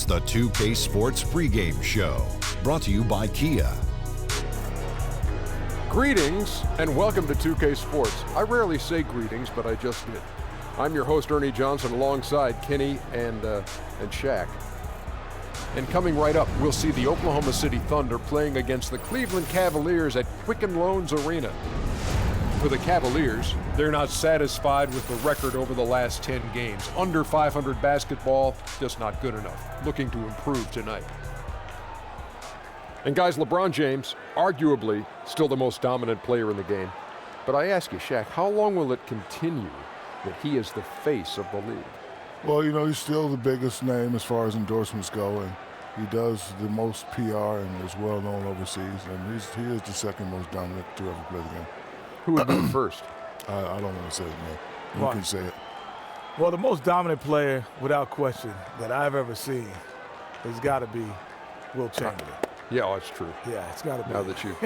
the 2K Sports pregame show, brought to you by Kia. Greetings and welcome to 2K Sports. I rarely say greetings, but I just did. I'm your host, Ernie Johnson, alongside Kenny and Shaq. And coming right up, we'll see the Oklahoma City Thunder playing against the Cleveland Cavaliers at Quicken Loans Arena. For the Cavaliers, they're not satisfied with the record over the last 10 games. Under 500 basketball, just not good enough. Looking to improve tonight. And guys, LeBron James, arguably still the most dominant player in the game. But I ask you, Shaq, how long will it continue that he is the face of the league? Well, you know, he's still the biggest name as far as endorsements go, and he does the most PR and is well known overseas, and he is the second most dominant to ever play the game. Who would be first? I don't want to say his name. You can say it. Well, the most dominant player, without question, that I've ever seen has got to be Will Chamberlain. Yeah, that's true. Yeah, it's got to be. Now that you.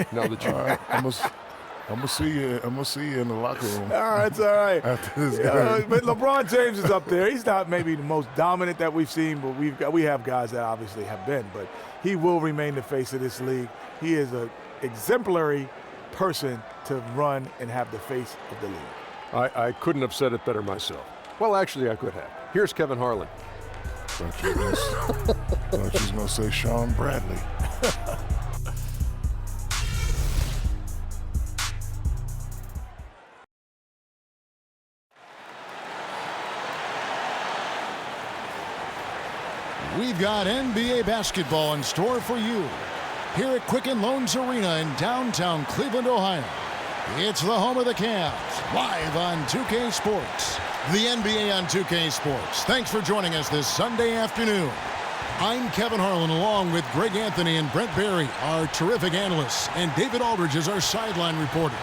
All right, I'm gonna see you. I'm gonna see you in the locker room. All right, it's all right. After this game. But LeBron James is up there. He's not maybe the most dominant that we've seen, but we have guys that obviously have been. But he will remain the face of this league. He is an exemplary person to run and have the face of the league. I couldn't have said it better myself. Well, actually, I could have. Here's Kevin Harlan. Thought you was gonna say Sean Bradley. We've got NBA basketball in store for you here at Quicken Loans Arena in downtown Cleveland, Ohio. It's the home of the Cavs, live on 2K Sports. The NBA on 2K Sports. Thanks for joining us this Sunday afternoon. I'm Kevin Harlan, along with Greg Anthony and Brent Barry, our terrific analysts, and David Aldridge is our sideline reporter.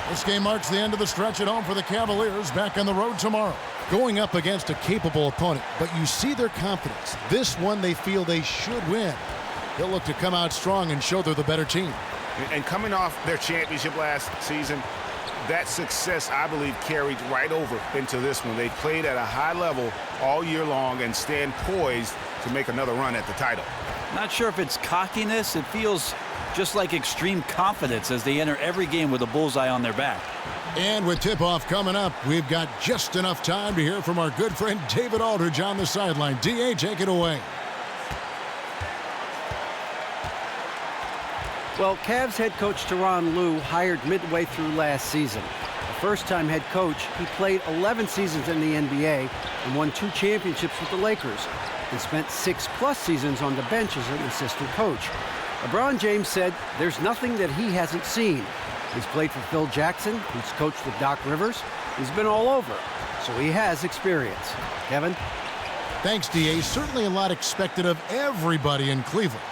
This game marks the end of the stretch at home for the Cavaliers, back on the road tomorrow. Going up against a capable opponent, but you see their confidence. This one they feel they should win. They'll look to come out strong and show they're the better team. And coming off their championship last season, that success, I believe, carried right over into this one. They played at a high level all year long and stand poised to make another run at the title. Not sure if it's cockiness. It feels just like extreme confidence as they enter every game with a bullseye on their back. And with tip-off coming up, we've got just enough time to hear from our good friend David Aldridge on the sideline. D.A., take it away. Well, Cavs head coach Tyronn Lue hired midway through last season. A first-time head coach, he played 11 seasons in the NBA and won 2 championships with the Lakers and spent 6+ seasons on the bench as an assistant coach. LeBron James said there's nothing that he hasn't seen. He's played for Phil Jackson, he's coached with Doc Rivers, he's been all over, so he has experience. Kevin? Thanks, D.A. Certainly a lot expected of everybody in Cleveland.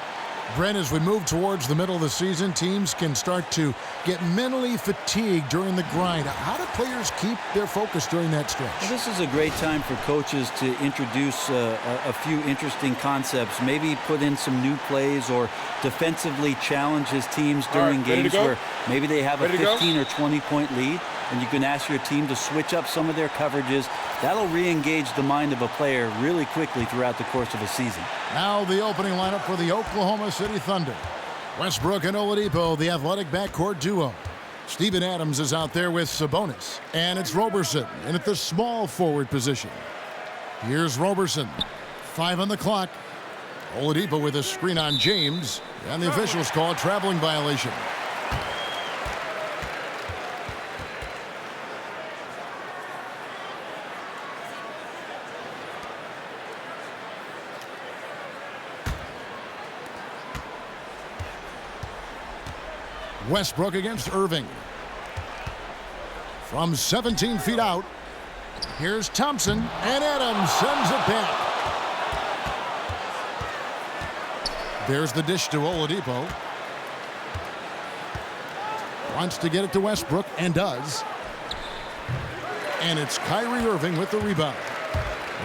Brent, as we move towards the middle of the season, teams can start to get mentally fatigued during the grind. How do players keep their focus during that stretch? Well, this is a great time for coaches to introduce a few interesting concepts, maybe put in some new plays or defensively challenge his teams during games where maybe they have a 15 or 20-point lead, and you can ask your team to switch up some of their coverages. That'll re-engage the mind of a player really quickly throughout the course of a season. Now the opening lineup for the Oklahoma City Thunder. Westbrook and Oladipo, the athletic backcourt duo. Steven Adams is out there with Sabonis. And it's Roberson in at the small forward position. Here's Roberson. 5 on the clock. Oladipo with a screen on James. And the officials call a traveling violation. Westbrook against Irving. From 17 feet out, here's Thompson, and Adams sends it back. There's the dish to Oladipo. Wants to get it to Westbrook, and does. And it's Kyrie Irving with the rebound.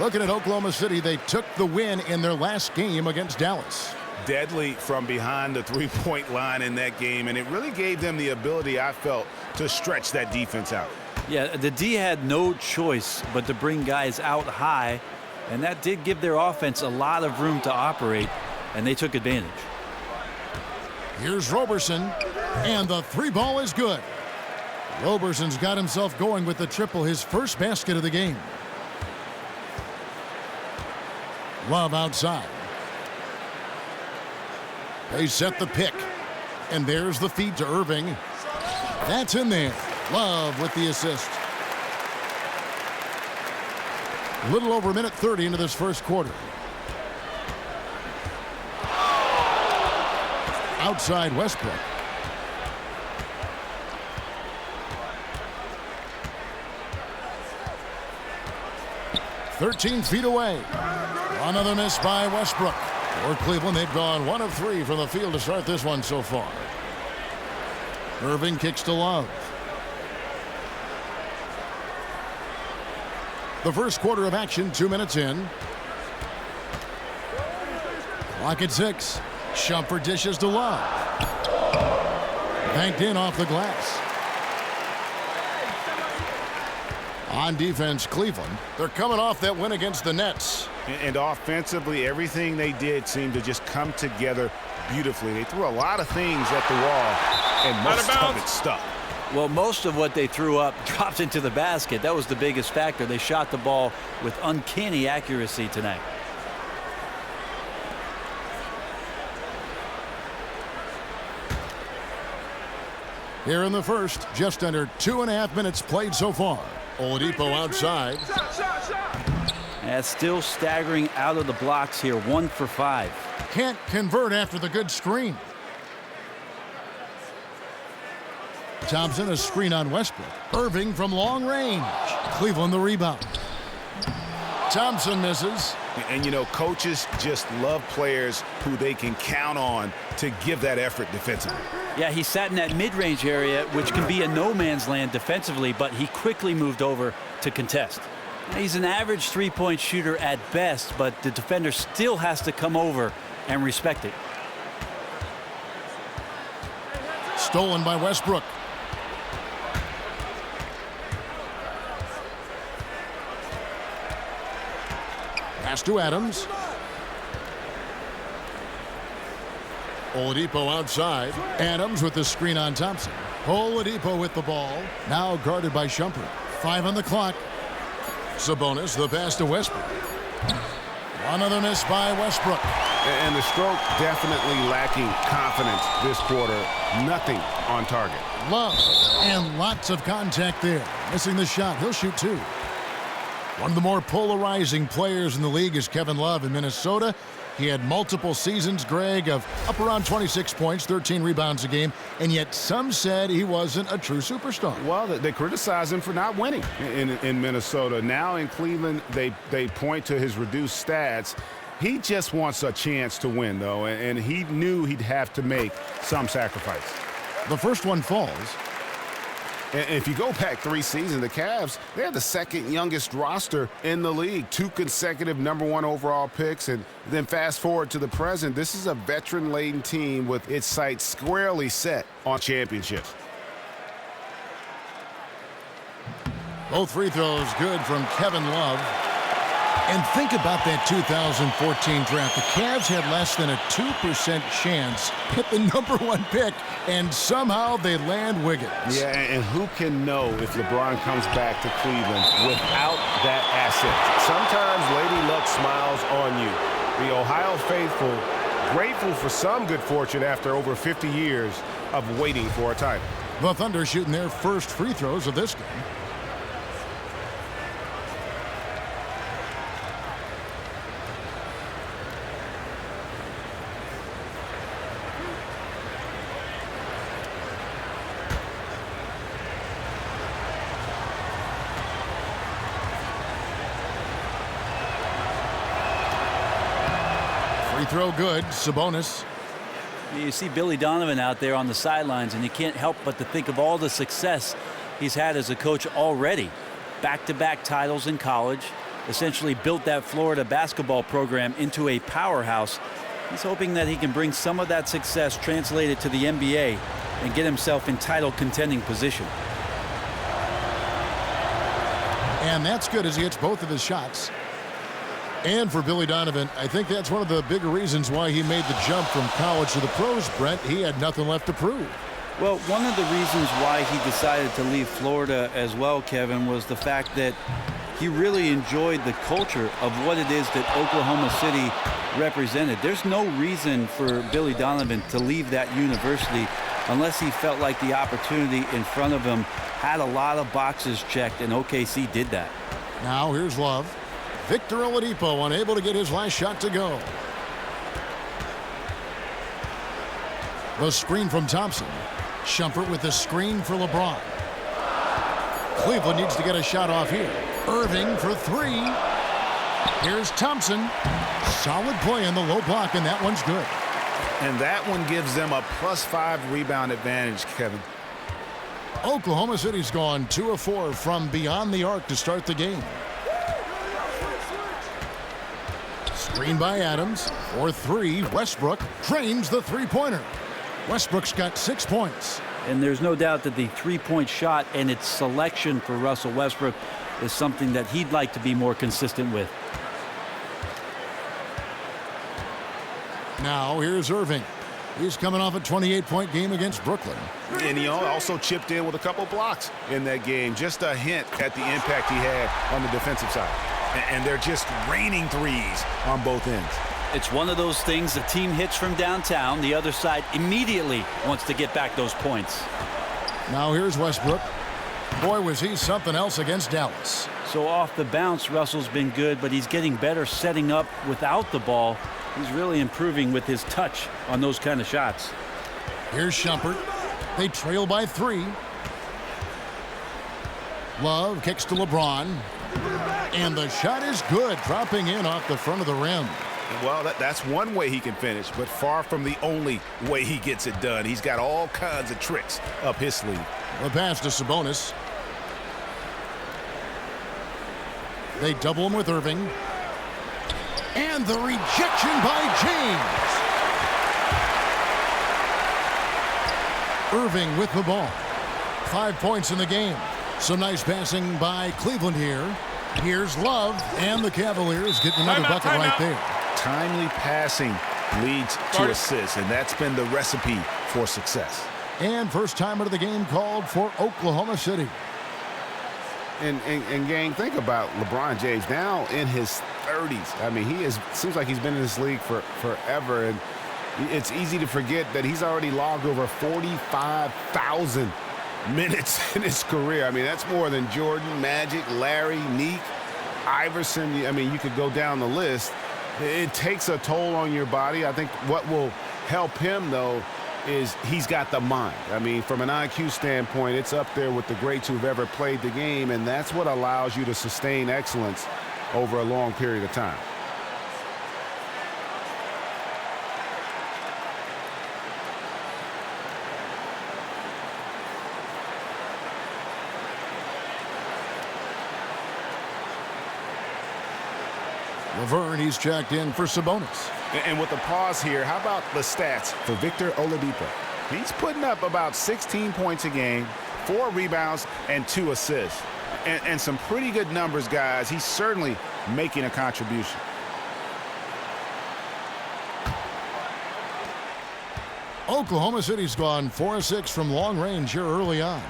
Looking at Oklahoma City, they took the win in their last game against Dallas. Deadly from behind the three-point line in that game, and it really gave them the ability, I felt, to stretch that defense out. Yeah, the D had no choice but to bring guys out high And that did give their offense a lot of room to operate, and they took advantage. Here's Roberson, and the three ball is good. Roberson's got himself going with the triple, his first basket of the game. Love outside. They set the pick, and there's the feed to Irving. That's in there. Love with the assist. A little over a minute 30 into this first quarter. Outside Westbrook. "13 feet away." Another miss by Westbrook. For Cleveland, they've gone 1 of 3 from the field to start this one so far. Irving kicks to Love. The first quarter of action, 2 minutes in. Clock at 6. Shumpert dishes to Love. Banked in off the glass. On defense, Cleveland. They're coming off that win against the Nets. And offensively, everything they did seemed to just come together beautifully. They threw a lot of things at the wall, and most of it stuck. Well, most of what they threw up dropped into the basket. That was the biggest factor. They shot the ball with uncanny accuracy tonight. Here in the first, just under 2.5 minutes played so far. Oladipo outside. Still staggering out of the blocks here, 1 for 5. Can't convert after the good screen. Thompson, a screen on Westbrook. Irving from long range. Cleveland the rebound. Thompson misses. And, you know, coaches just love players who they can count on to give that effort defensively. Yeah, he sat in that mid-range area, which can be a no-man's land defensively, but he quickly moved over to contest. He's an average three-point shooter at best, but the defender still has to come over and respect it. Stolen by Westbrook. Pass to Adams. Oladipo outside. Adams with the screen on Thompson. Oladipo with the ball. Now guarded by Shumpert. 5 on the clock. Sabonis, the pass to Westbrook. Another miss by Westbrook. And the stroke definitely lacking confidence this quarter. Nothing on target. Love, and lots of contact there. Missing the shot. He'll shoot 2. One of the more polarizing players in the league is Kevin Love in Minnesota. He had multiple seasons, Greg, of up around 26 points, 13 rebounds a game, and yet some said he wasn't a true superstar. Well, they criticize him for not winning in Minnesota. Now in Cleveland, they point to his reduced stats. He just wants a chance to win, though, and he knew he'd have to make some sacrifice. The first one falls. And if you go back 3 seasons, the Cavs, they had the second youngest roster in the league. 2 consecutive #1 overall picks. And then fast forward to the present, this is a veteran-laden team with its sights squarely set on championships. Both free throws good from Kevin Love. And think about that 2014 draft. The Cavs had less than a 2% chance at the #1 pick, and somehow they land Wiggins. Yeah, and who can know if LeBron comes back to Cleveland without that asset? Sometimes Lady Luck smiles on you. The Ohio faithful, grateful for some good fortune after over 50 years of waiting for a title. The Thunder shooting their first free throws of this game. Throw good. Sabonis. You see Billy Donovan out there on the sidelines, and you can't help but to think of all the success he's had as a coach already. Back-to-back titles in college, essentially built that Florida basketball program into a powerhouse. He's hoping that he can bring some of that success translated to the NBA and get himself in title contending position. And that's good as he hits both of his shots. And for Billy Donovan, I think that's one of the bigger reasons why he made the jump from college to the pros, Brent. He had nothing left to prove. Well, one of the reasons why he decided to leave Florida as well, Kevin, was the fact that he really enjoyed the culture of what it is that Oklahoma City represented. There's no reason for Billy Donovan to leave that university unless he felt like the opportunity in front of him had a lot of boxes checked, and OKC did that. Now here's Love. Victor Oladipo unable to get his last shot to go. The screen from Thompson. Shumpert with the screen for LeBron. Cleveland needs to get a shot off here. Irving for three. Here's Thompson. Solid play in the low block, and that one's good. And that one gives them a +5 rebound advantage, Kevin. Oklahoma City's gone 2 of 4 from beyond the arc to start the game. Screen by Adams. For three, Westbrook drains the three-pointer. Westbrook's got 6 points. And there's no doubt that the three-point shot and its selection for Russell Westbrook is something that he'd like to be more consistent with. Now here's Irving. He's coming off a 28-point game against Brooklyn. And he also chipped in with a couple blocks in that game. Just a hint at the impact he had on the defensive side. And they're just raining threes on both ends. It's one of those things, the team hits from downtown, the other side immediately wants to get back those points. Now here's Westbrook. Boy, was he something else against Dallas. So off the bounce, Russell's been good, but he's getting better setting up without the ball. He's really improving with his touch on those kind of shots. Here's Shumpert. They trail by 3. Love kicks to LeBron. And the shot is good, dropping in off the front of the rim. Well, that's one way he can finish, but far from the only way he gets it done. He's got all kinds of tricks up his sleeve. The pass to Sabonis. They double him with Irving. And the rejection by James. Irving with the ball. 5 points in the game. Some nice passing by Cleveland here. Here's Love, and the Cavaliers getting another bucket right there. Timely passing leads to assists, and that's been the recipe for success. And first timer of the game called for Oklahoma City. And gang, think about LeBron James now in his 30s. I mean, seems like he's been in this league for forever, and it's easy to forget that he's already logged over 45,000 minutes in his career. I mean, that's more than Jordan, Magic, Larry, Neek, Iverson. I mean, you could go down the list. It takes a toll on your body. I think what will help him, though, is he's got the mind. I mean, from an IQ standpoint, it's up there with the greats who've ever played the game, and that's what allows you to sustain excellence over a long period of time. Laverne, he's checked in for Sabonis. And with the pause here, how about the stats for Victor Oladipo? He's putting up about 16 points a game, 4 rebounds, and 2 assists. And some pretty good numbers, guys. He's certainly making a contribution. Oklahoma City's gone 4 of 6 from long range here early on.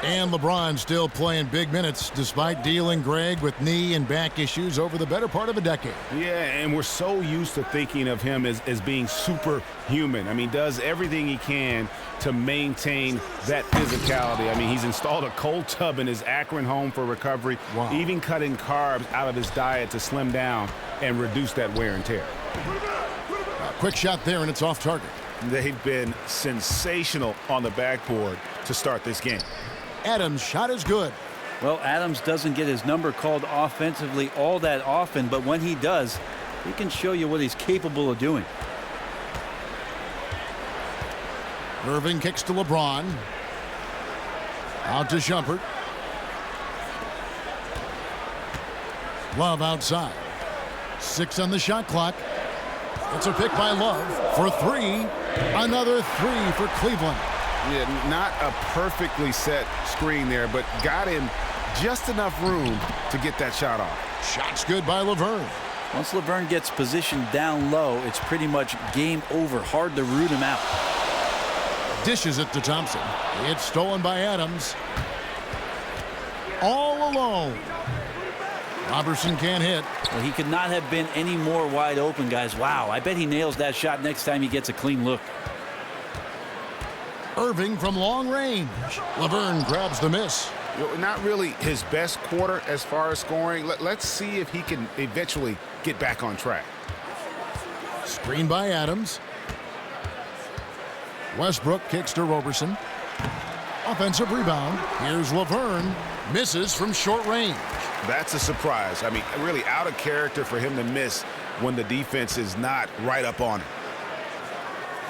And LeBron still playing big minutes despite dealing Greg with knee and back issues over the better part of a decade. Yeah, and we're so used to thinking of him as being superhuman. I mean, does everything he can to maintain that physicality. I mean, he's installed a cold tub in his Akron home for recovery, even cutting carbs out of his diet to slim down and reduce that wear and tear. A quick shot there, and it's off target. They've been sensational on the backboard to start this game. Adams' shot is good. Well, Adams doesn't get his number called offensively all that often, but when he does, he can show you what he's capable of doing. Irving kicks to LeBron. Out to Shumpert. Love outside. 6 on the shot clock. It's a pick by Love for 3. Another 3 for Cleveland. Yeah, not a perfectly set screen there, but got him just enough room to get that shot off. Shot's good by Laverne. Once Laverne gets positioned down low, it's pretty much game over. Hard to root him out. Dishes it to Thompson. It's stolen by Adams. All alone. Robertson can't hit. Well, he could not have been any more wide open, guys. Wow, I bet he nails that shot next time he gets a clean look. Irving from long range. Laverne grabs the miss. Not really his best quarter as far as scoring. Let's see if he can eventually get back on track. Screen by Adams. Westbrook kicks to Robertson. Offensive rebound. Here's Laverne. Misses from short range. That's a surprise. I mean, really out of character for him to miss when the defense is not right up on him.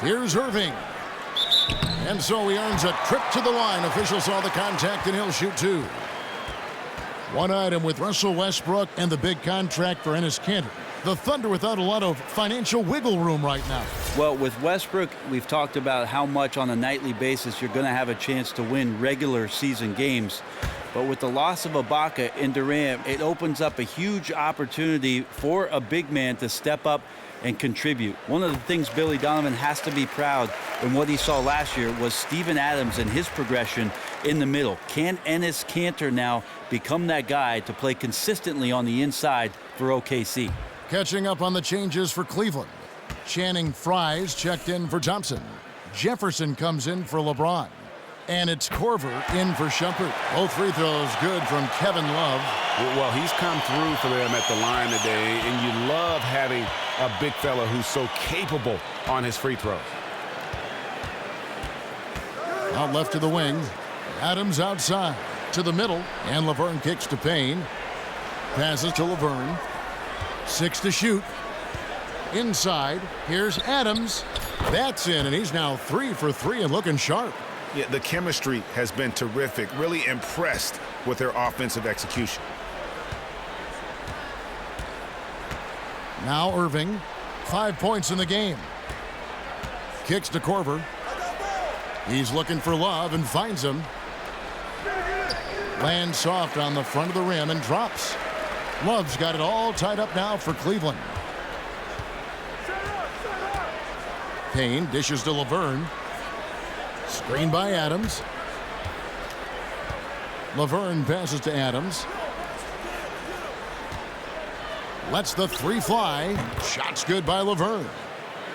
Here's Irving. And so he earns a trip to the line. Officials saw the contact, and he'll shoot two. One item with Russell Westbrook and the big contract for Enes Kanter. The Thunder without a lot of financial wiggle room right now. Well, with Westbrook, we've talked about how much on a nightly basis you're going to have a chance to win regular season games. But with the loss of Ibaka and Durant, it opens up a huge opportunity for a big man to step up and contribute. One of the things Billy Donovan has to be proud in what he saw last year was Steven Adams and his progression in the middle. Can Enes Kanter now become that guy to play consistently on the inside for OKC? Catching up on the changes for Cleveland. Channing Frye's checked in for Thompson. Jefferson comes in for LeBron. And it's Korver in for Shumpert. Both free throws good from Kevin Love. Well, he's come through for them at the line today, and you love having a big fella who's so capable on his free throws. Out left to the wing. Adams outside to the middle, and Laverne kicks to Payne. Passes to Laverne. 6 to shoot. Inside, here's Adams. That's in, and he's now 3 for 3 and looking sharp. Yeah, the chemistry has been terrific. Really impressed with their offensive execution. Now Irving, 5 points in the game. Kicks to Korver. He's looking for Love and finds him. Lands soft on the front of the rim and drops. Love's got it all tied up now for Cleveland. Payne dishes to Laverne. Screen by Adams. Laverne passes to Adams. Lets the three fly. Shot's good by Laverne.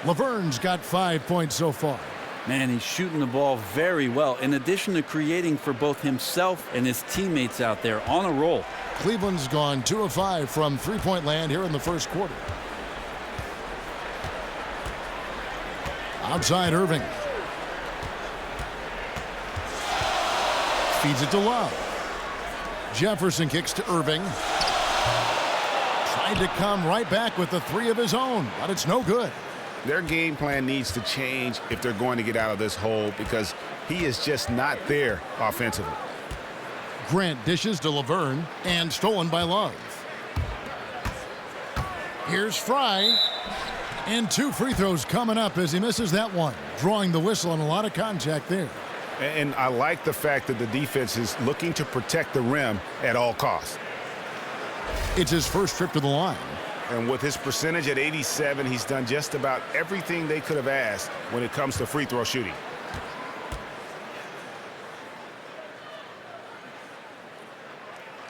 Laverne's got 5 points so far. Man, he's shooting the ball very well, in addition to creating for both himself and his teammates out there on a roll. Cleveland's gone 2 of 5 from three-point land here in the first quarter. Outside Irving. Feeds it to Love. Jefferson kicks to Irving. Tried to come right back with the three of his own, but it's no good. Their game plan needs to change if they're going to get out of this hole, because he is just not there offensively. Grant dishes to Laverne and stolen by Love. Here's Frye. And 2 free throws coming up as he misses that one. Drawing the whistle and a lot of contact there. And I like the fact that the defense is looking to protect the rim at all costs. It's his first trip to the line. And with his percentage at 87, he's done just about everything they could have asked when it comes to free throw shooting.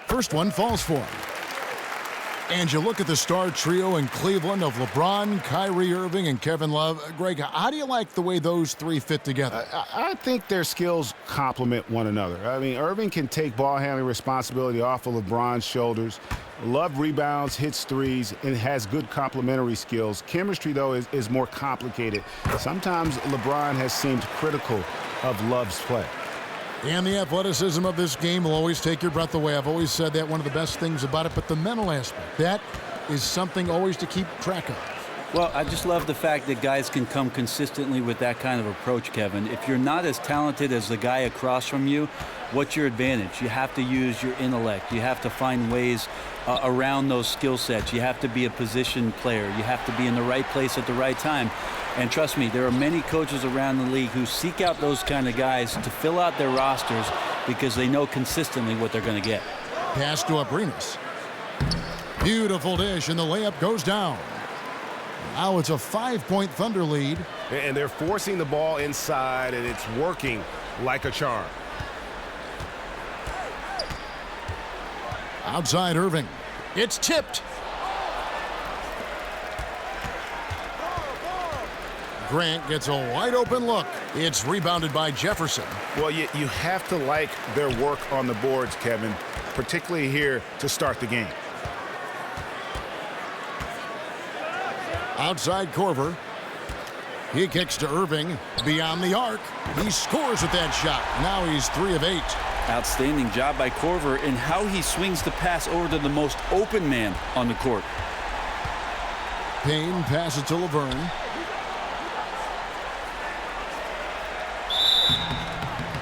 First one falls for him. And you look at the star trio in Cleveland of LeBron, Kyrie Irving, and Kevin Love. Greg, how do you like the way those three fit together? I think their skills complement one another. I mean, Irving can take ball handling responsibility off of LeBron's shoulders. Love rebounds, hits threes, and has good complementary skills. Chemistry, though, is more complicated. Sometimes LeBron has seemed critical of Love's play. And the athleticism of this game will always take your breath away. I've always said that, one of the best things about it, but the mental aspect, that is something always to keep track of. Well, I just love the fact that guys can come consistently with that kind of approach, Kevin. If you're not as talented as the guy across from you, what's your advantage? You have to use your intellect. You have to find ways around those skill sets. You have to be a position player. You have to be in the right place at the right time. And trust me, there are many coaches around the league who seek out those kind of guys to fill out their rosters because they know consistently what they're going to get. Pass to Abrinas. Beautiful dish, and the layup goes down. Now it's a 5-point Thunder lead. And they're forcing the ball inside, and it's working like a charm. Outside Irving. It's tipped. Grant gets a wide open look. It's rebounded by Jefferson. Well, you have to like their work on the boards, Kevin, particularly here to start the game. Outside Korver. He kicks to Irving beyond the arc. He scores with that shot. Now he's 3 of 8. Outstanding job by Korver in how he swings the pass over to the most open man on the court. Payne passes to Laverne.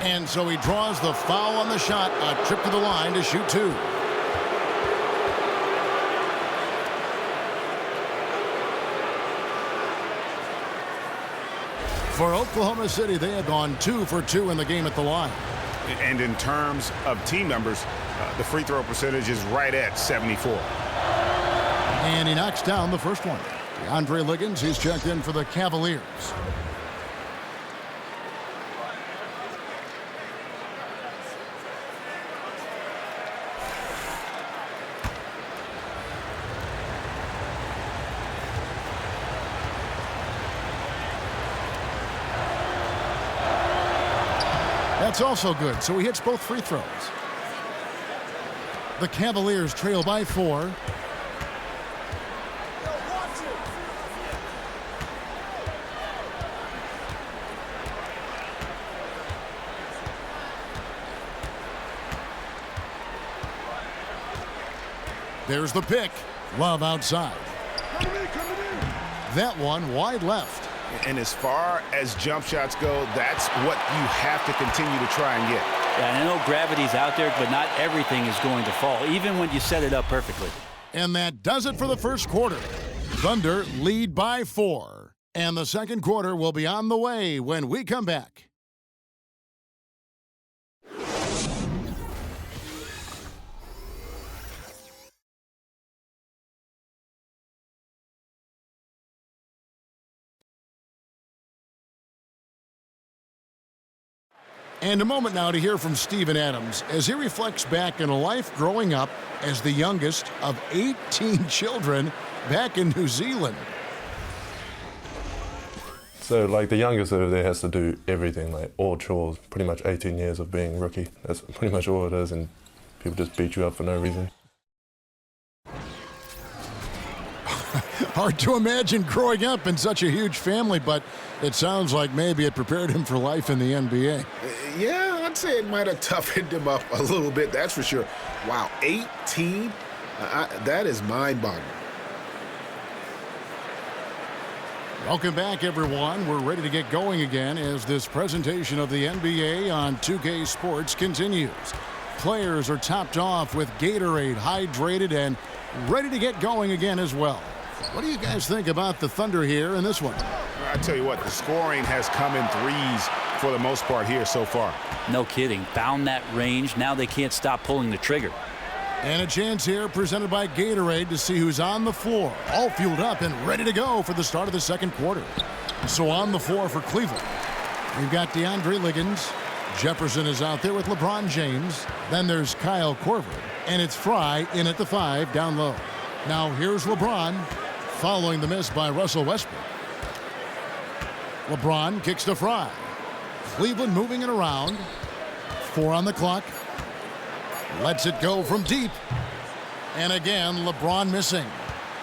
And so he draws the foul on the shot. A trip to the line to shoot 2. For Oklahoma City, they have gone 2 for 2 in the game at the line. And in terms of team numbers, the free throw percentage is right at 74. And he knocks down the first one. DeAndre Liggins, he's checked in for the Cavaliers. That's also good, so he hits both free throws. The Cavaliers trail by 4. There's the pick. Love outside. That one wide left. And as far as jump shots go, that's what you have to continue to try and get. Yeah, and I know gravity's out there, but not everything is going to fall, even when you set it up perfectly. And that does it for the first quarter. Thunder lead by 4. And the second quarter will be on the way when we come back. And a moment now to hear from Steven Adams as he reflects back on a life growing up as the youngest of 18 children back in New Zealand. So, like, the youngest over there has to do everything, like all chores, pretty much 18 years of being rookie. That's pretty much all it is, and people just beat you up for no reason. Hard to imagine growing up in such a huge family, but it sounds like maybe it prepared him for life in the NBA. Yeah, I'd say it might have toughened him up a little bit, that's for sure. Wow, 18? That is mind-boggling. Welcome back, everyone. We're ready to get going again as this presentation of the NBA on 2K Sports continues. Players are topped off with Gatorade, hydrated, and ready to get going again as well. What do you guys think about the Thunder here in this one? I tell you what, the scoring has come in threes for the most part here so far. No kidding. Found that range. Now they can't stop pulling the trigger. And a chance here presented by Gatorade to see who's on the floor, all fueled up and ready to go for the start of the second quarter. So on the floor for Cleveland, we've got DeAndre Liggins. Jefferson is out there with LeBron James. Then there's Kyle Korver. And it's Fry in at the 5 down low. Now here's LeBron following the miss by Russell Westbrook. LeBron kicks to Fry. Cleveland moving it around. 4 on the clock. Lets it go from deep. And again, LeBron missing.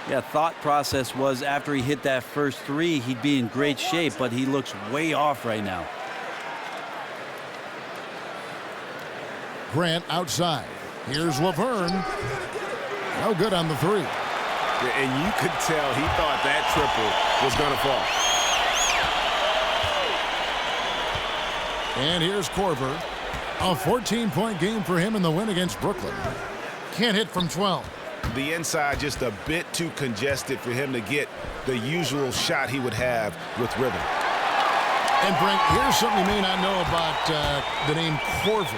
Yeah, thought process was after he hit that first 3, he'd be in great shape, but he looks way off right now. Grant outside. Here's Laverne. No good on the 3. And you could tell he thought that triple was going to fall. And here's Korver. A 14-point game for him in the win against Brooklyn. Can't hit from 12. The inside just a bit too congested for him to get the usual shot he would have with rhythm. And Brent, here's something you may not know about the name Korver.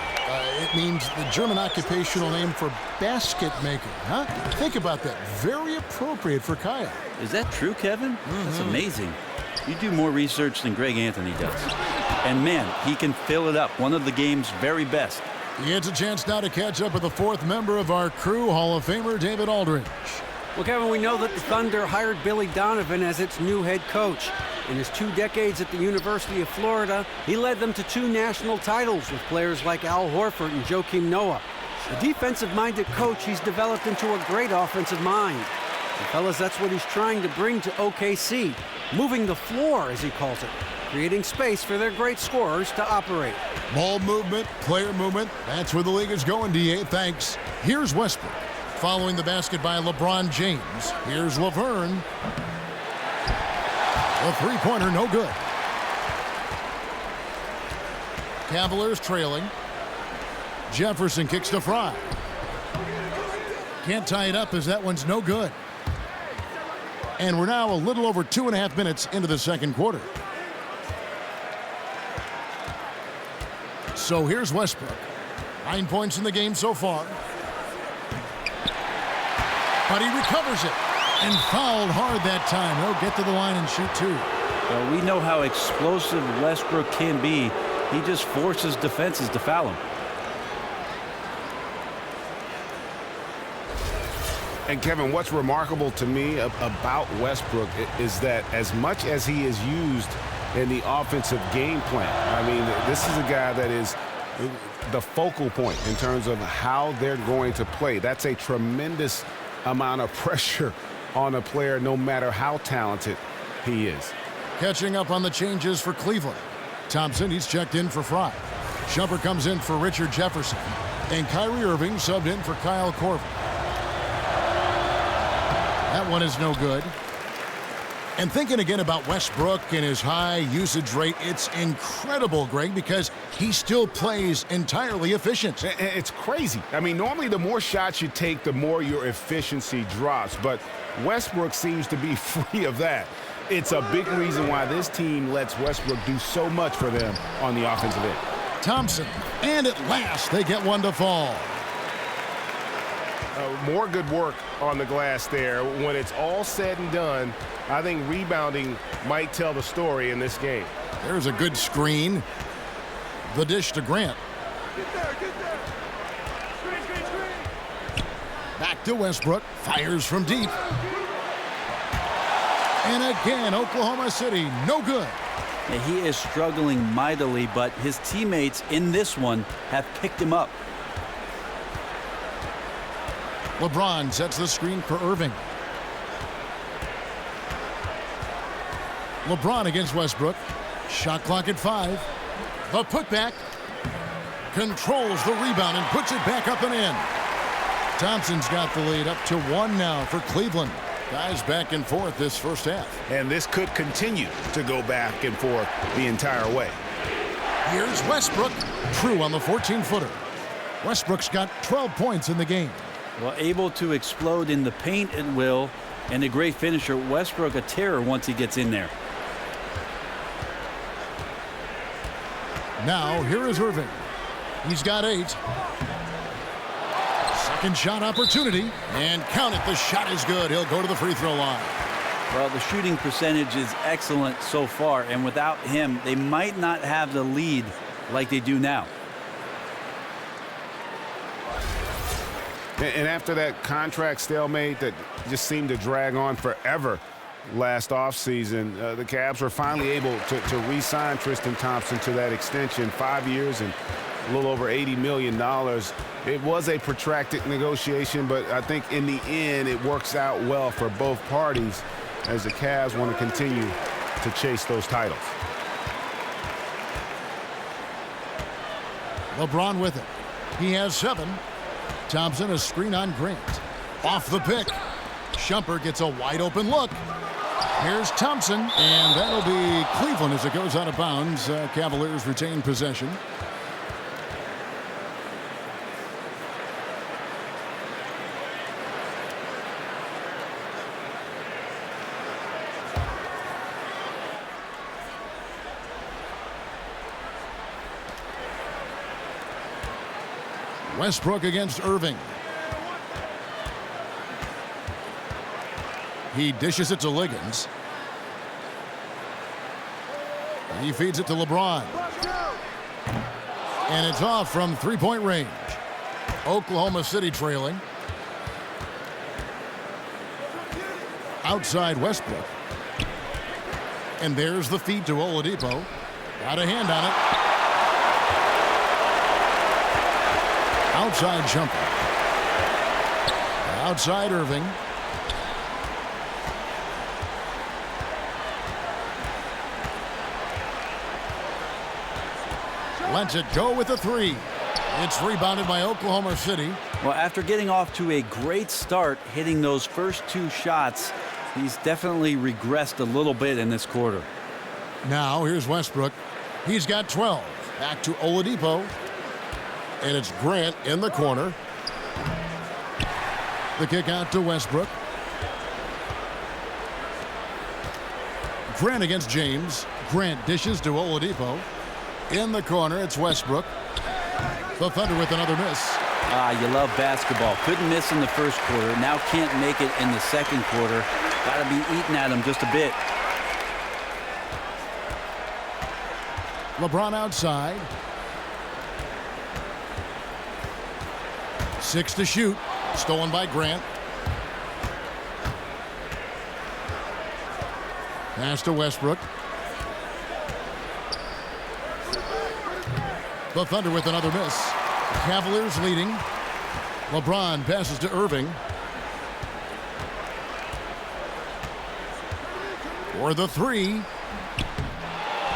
It means the German occupational name for basket maker, huh? Think about that. Very appropriate for Kyle. Is that true, Kevin? That's amazing. You do more research than Greg Anthony does. And man, he can fill it up. One of the game's very best. He gets a chance now to catch up with the fourth member of our crew, Hall of Famer David Aldridge. Well, Kevin, we know that the Thunder hired Billy Donovan as its new head coach. In his 2 decades at the University of Florida, he led them to 2 national titles with players like Al Horford and Joakim Noah. A defensive-minded coach, he's developed into a great offensive mind. And fellas, that's what he's trying to bring to OKC, moving the floor, as he calls it, creating space for their great scorers to operate. Ball movement, player movement, that's where the league is going, D.A. Thanks. Here's Westbrook. Following the basket by LeBron James. Here's Laverne. The three-pointer, no good. Cavaliers trailing. Jefferson kicks to Fry. Can't tie it up as that one's no good. And we're now a little over 2.5 minutes into the second quarter. So here's Westbrook. 9 points in the game so far. But he recovers it. And fouled hard that time. He'll get to the line and shoot 2. Well, we know how explosive Westbrook can be. He just forces defenses to foul him. And Kevin, what's remarkable to me about Westbrook is that as much as he is used in the offensive game plan, I mean, this is a guy that is the focal point in terms of how they're going to play. That's a tremendous amount of pressure on a player, no matter how talented he is. Catching up on the changes for Cleveland. Thompson, he's checked in for Fry. Shumpert comes in for Richard Jefferson. And Kyrie Irving subbed in for Kyle Korver. That one is no good. And thinking again about Westbrook and his high usage rate, it's incredible, Greg, because he still plays entirely efficient. It's crazy. I mean, normally the more shots you take, the more your efficiency drops. But Westbrook seems to be free of that. It's a big reason why this team lets Westbrook do so much for them on the offensive end. Thompson, and at last they get one to fall. More good work on the glass there. When it's all said and done, I think rebounding might tell the story in this game. There's a good screen. The dish to Grant. Get there. Back to Westbrook. Fires from deep. And again, Oklahoma City, no good. Yeah, he is struggling mightily, but his teammates in this one have picked him up. LeBron sets the screen for Irving. LeBron against Westbrook. Shot clock at 5. The putback. Controls the rebound and puts it back up and in. Thompson's got the lead up to 1 now for Cleveland. Guys back and forth this first half. And this could continue to go back and forth the entire way. Here's Westbrook. True on the 14-footer. Westbrook's got 12 points in the game. Well, able to explode in the paint at will, and a great finisher. Westbrook a terror once he gets in there. Now, here is Irving. He's got 8. Second shot opportunity. And count it, the shot is good. He'll go to the free throw line. Well, the shooting percentage is excellent so far, and without him, they might not have the lead like they do now. And after that contract stalemate that just seemed to drag on forever last offseason, the Cavs were finally able to re-sign Tristan Thompson to that extension, 5 years and a little over $80 million. It was a protracted negotiation, but I think in the end it works out well for both parties as the Cavs want to continue to chase those titles. LeBron with it. He has 7. Thompson, a screen on Grant. Off the pick. Shumpert gets a wide open look. Here's Thompson, and that'll be Cleveland as it goes out of bounds. Cavaliers retain possession. Westbrook against Irving. He dishes it to Liggins. He feeds it to LeBron. And it's off from three-point range. Oklahoma City trailing. Outside Westbrook. And there's the feed to Oladipo. Got a hand on it. Outside jumper. Outside Irving. Lets it go with a three. It's rebounded by Oklahoma City. Well, after getting off to a great start, hitting those first two shots, he's definitely regressed a little bit in this quarter. Now here's Westbrook. He's got 12. Back to Oladipo. And it's Grant in the corner. The kick out to Westbrook. Grant against James. Grant dishes to Oladipo. In the corner, it's Westbrook. The Thunder with another miss. You love basketball. Couldn't miss in the first quarter. Now can't make it in the second quarter. Got to be eating at him just a bit. LeBron outside. 6 to shoot. Stolen by Grant. Pass to Westbrook. The Thunder with another miss. Cavaliers leading. LeBron passes to Irving. For the three.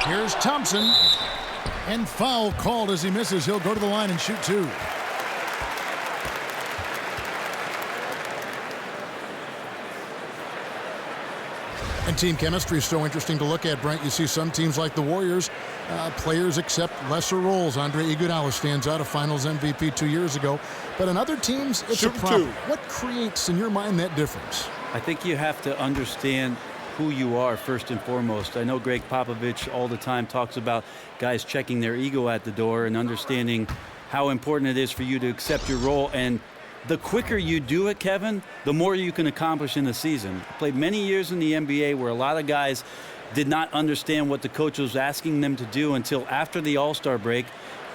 Here's Thompson. And foul called as he misses. He'll go to the line and shoot two. And team chemistry is so interesting to look at, Brent. You see some teams like the Warriors, players accept lesser roles. Andre Iguodala stands out, a Finals MVP 2 years ago. But in other teams, it's a problem. What creates, in your mind, that difference? I think you have to understand who you are first and foremost. I know Greg Popovich all the time talks about guys checking their ego at the door and understanding how important it is for you to accept your role. And the quicker you do it, Kevin, the more you can accomplish in the season. I played many years in the NBA where a lot of guys did not understand what the coach was asking them to do until after the All-Star break.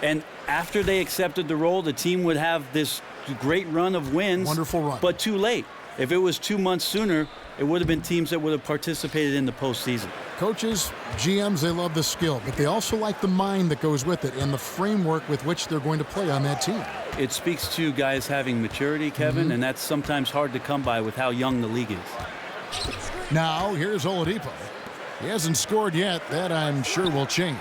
And after they accepted the role, the team would have this great run of wins. Wonderful run. But too late. If it was 2 months sooner, it would have been teams that would have participated in the postseason. Coaches, GMs, they love the skill, but they also like the mind that goes with it and the framework with which they're going to play on that team. It speaks to guys having maturity, Kevin, and that's sometimes hard to come by with how young the league is. Now, here's Oladipo. He hasn't scored yet. That, I'm sure, will change.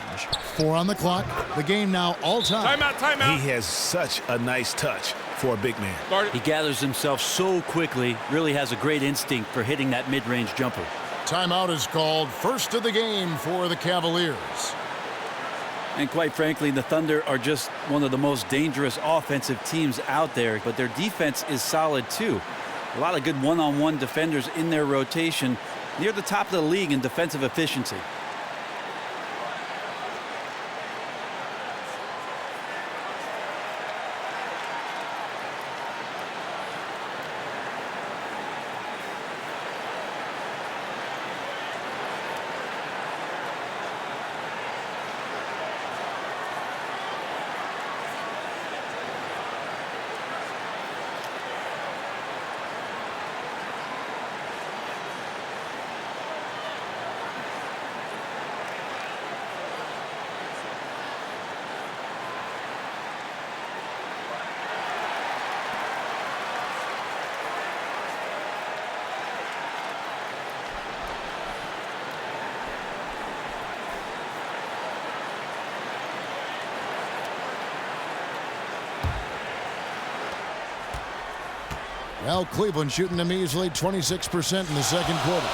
4 on the clock. The game now all time. Timeout. He has such a nice touch for a big man. He gathers himself so quickly, really has a great instinct for hitting that mid-range jumper. Timeout is called. First of the game for the Cavaliers. And quite frankly, the Thunder are just one of the most dangerous offensive teams out there, but their defense is solid too. A lot of good one-on-one defenders in their rotation, near the top of the league in defensive efficiency. Well, Cleveland shooting them easily, 26% in the second quarter.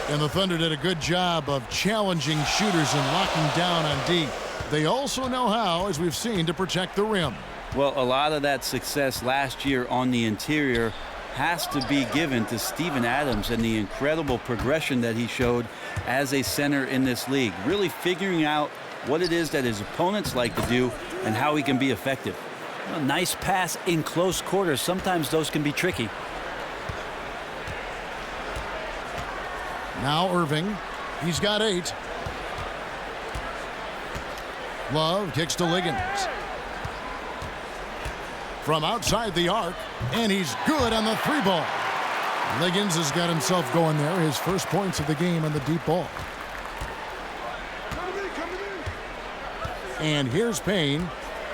And the Thunder did a good job of challenging shooters and locking down on D. They also know how, as we've seen, to protect the rim. Well, a lot of that success last year on the interior has to be given to Steven Adams and the incredible progression that he showed as a center in this league, really figuring out what it is that his opponents like to do and how he can be effective. A nice pass in close quarters. Sometimes those can be tricky. Now Irving. He's got 8. Love kicks to Liggins. From outside the arc, and he's good on the 3-ball. Liggins has got himself going there. His first points of the game on the deep ball. And here's Payne.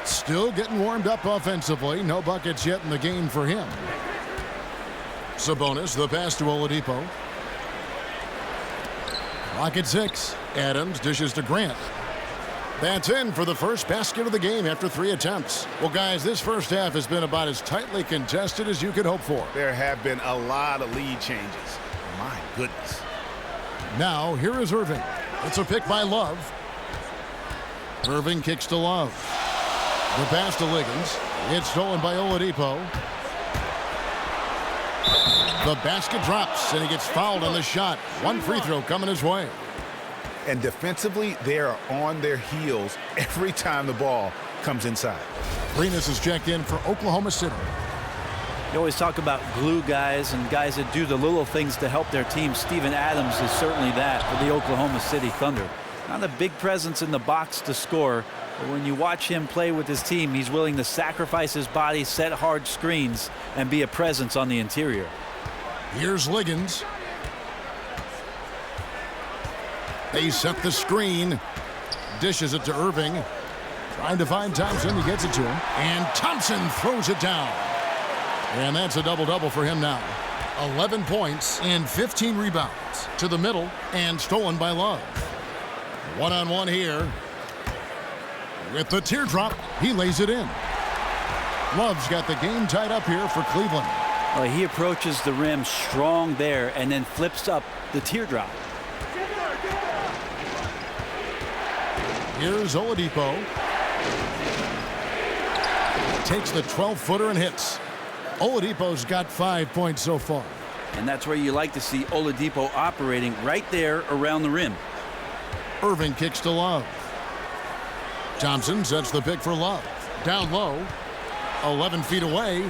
Still getting warmed up offensively. No buckets yet in the game for him. Sabonis, the pass to Oladipo. Clock at 6. Adams dishes to Grant. That's in for the first basket of the game after 3 attempts. Well, guys, this first half has been about as tightly contested as you could hope for. There have been a lot of lead changes. My goodness. Now, here is Irving. It's a pick by Love. Irving kicks to Love. The pass to Liggins. It's stolen by Oladipo. The basket drops, and he gets fouled on the shot. One free throw coming his way. And defensively, they are on their heels every time the ball comes inside. Arenas is checked in for Oklahoma City. You always talk about glue guys and guys that do the little things to help their team. Steven Adams is certainly that for the Oklahoma City Thunder. Not a big presence in the box to score, but when you watch him play with his team, he's willing to sacrifice his body, set hard screens, and be a presence on the interior. Here's Liggins. They set the screen. Dishes it to Irving. Trying to find Thompson. He gets it to him. And Thompson throws it down. And that's a double-double for him now. 11 points and 15 rebounds. To the middle and stolen by Love. One-on-one here. With the teardrop, he lays it in. Love's got the game tied up here for Cleveland. Well, he approaches the rim strong there and then flips up the teardrop. Here's Oladipo. Takes the 12-footer and hits. Oladipo's got 5 points so far. And that's where you like to see Oladipo operating right there around the rim. Irving kicks to Love. Thompson sets the pick for Love. Down low. 11 feet away.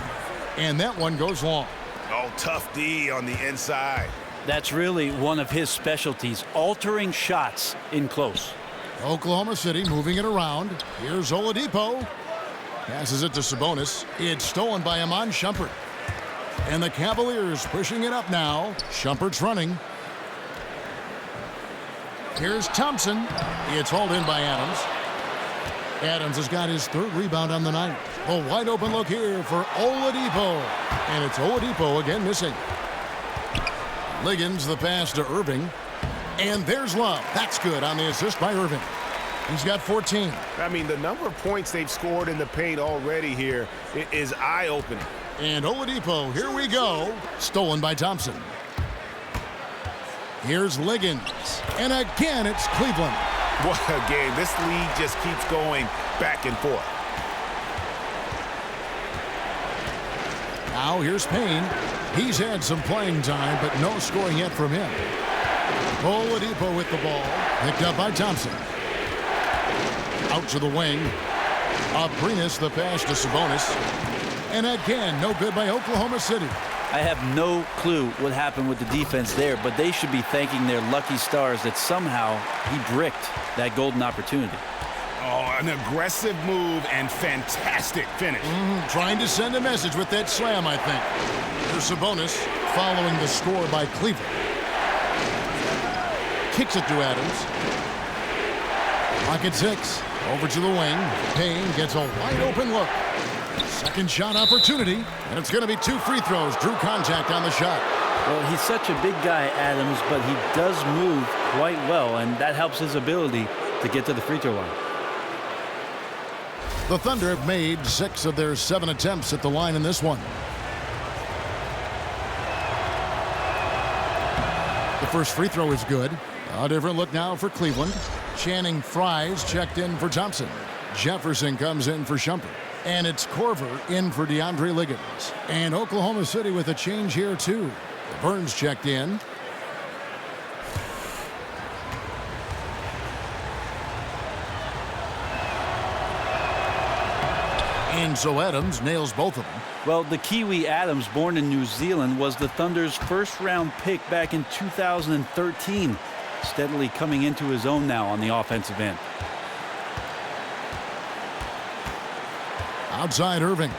And that one goes long. Oh, tough D on the inside. That's really one of his specialties, altering shots in close. Oklahoma City moving it around. Here's Oladipo. Passes it to Sabonis. It's stolen by Iman Shumpert. And the Cavaliers pushing it up now. Shumpert's running. Here's Thompson. It's hauled in by Adams. Adams has got his 3rd rebound on the night. A wide open look here for Oladipo. And it's Oladipo again missing. Liggins the pass to Irving. And there's Love. That's good on the assist by Irving. He's got 14. I mean, the number of points they've scored in the paint already here is eye-opening. And Oladipo, here we go. Stolen by Thompson. Here's Liggins. And again, it's Cleveland. What a game. This league just keeps going back and forth. Now here's Payne. He's had some playing time, but no scoring yet from him. Oladipo with the ball. Picked up by Thompson. Out to the wing. Arenas the pass to Sabonis. And again, no good by Oklahoma City. I have no clue what happened with the defense there, but they should be thanking their lucky stars that somehow he bricked that golden opportunity. Oh, an aggressive move and fantastic finish. Trying to send a message with that slam, I think. Here's Sabonis following the score by Cleveland. Kicks it to Adams. Clock at 6. Over to the wing. Payne gets a wide open look. Second shot opportunity. And it's going to be 2 free throws. Drew contact on the shot. Well, he's such a big guy, Adams, but he does move quite well, and that helps his ability to get to the free throw line. The Thunder have made 6 of their 7 attempts at the line in this one. The first free throw is good. A different look now for Cleveland. Channing Frye's checked in for Thompson. Jefferson comes in for Shumpert. And it's Corver in for DeAndre Liggins. And Oklahoma City with a change here, too. Burns checked in. And so Adams nails both of them. Well, the Kiwi Adams, born in New Zealand, was the Thunder's first-round pick back in 2013, steadily coming into his own now on the offensive end. Outside Irving.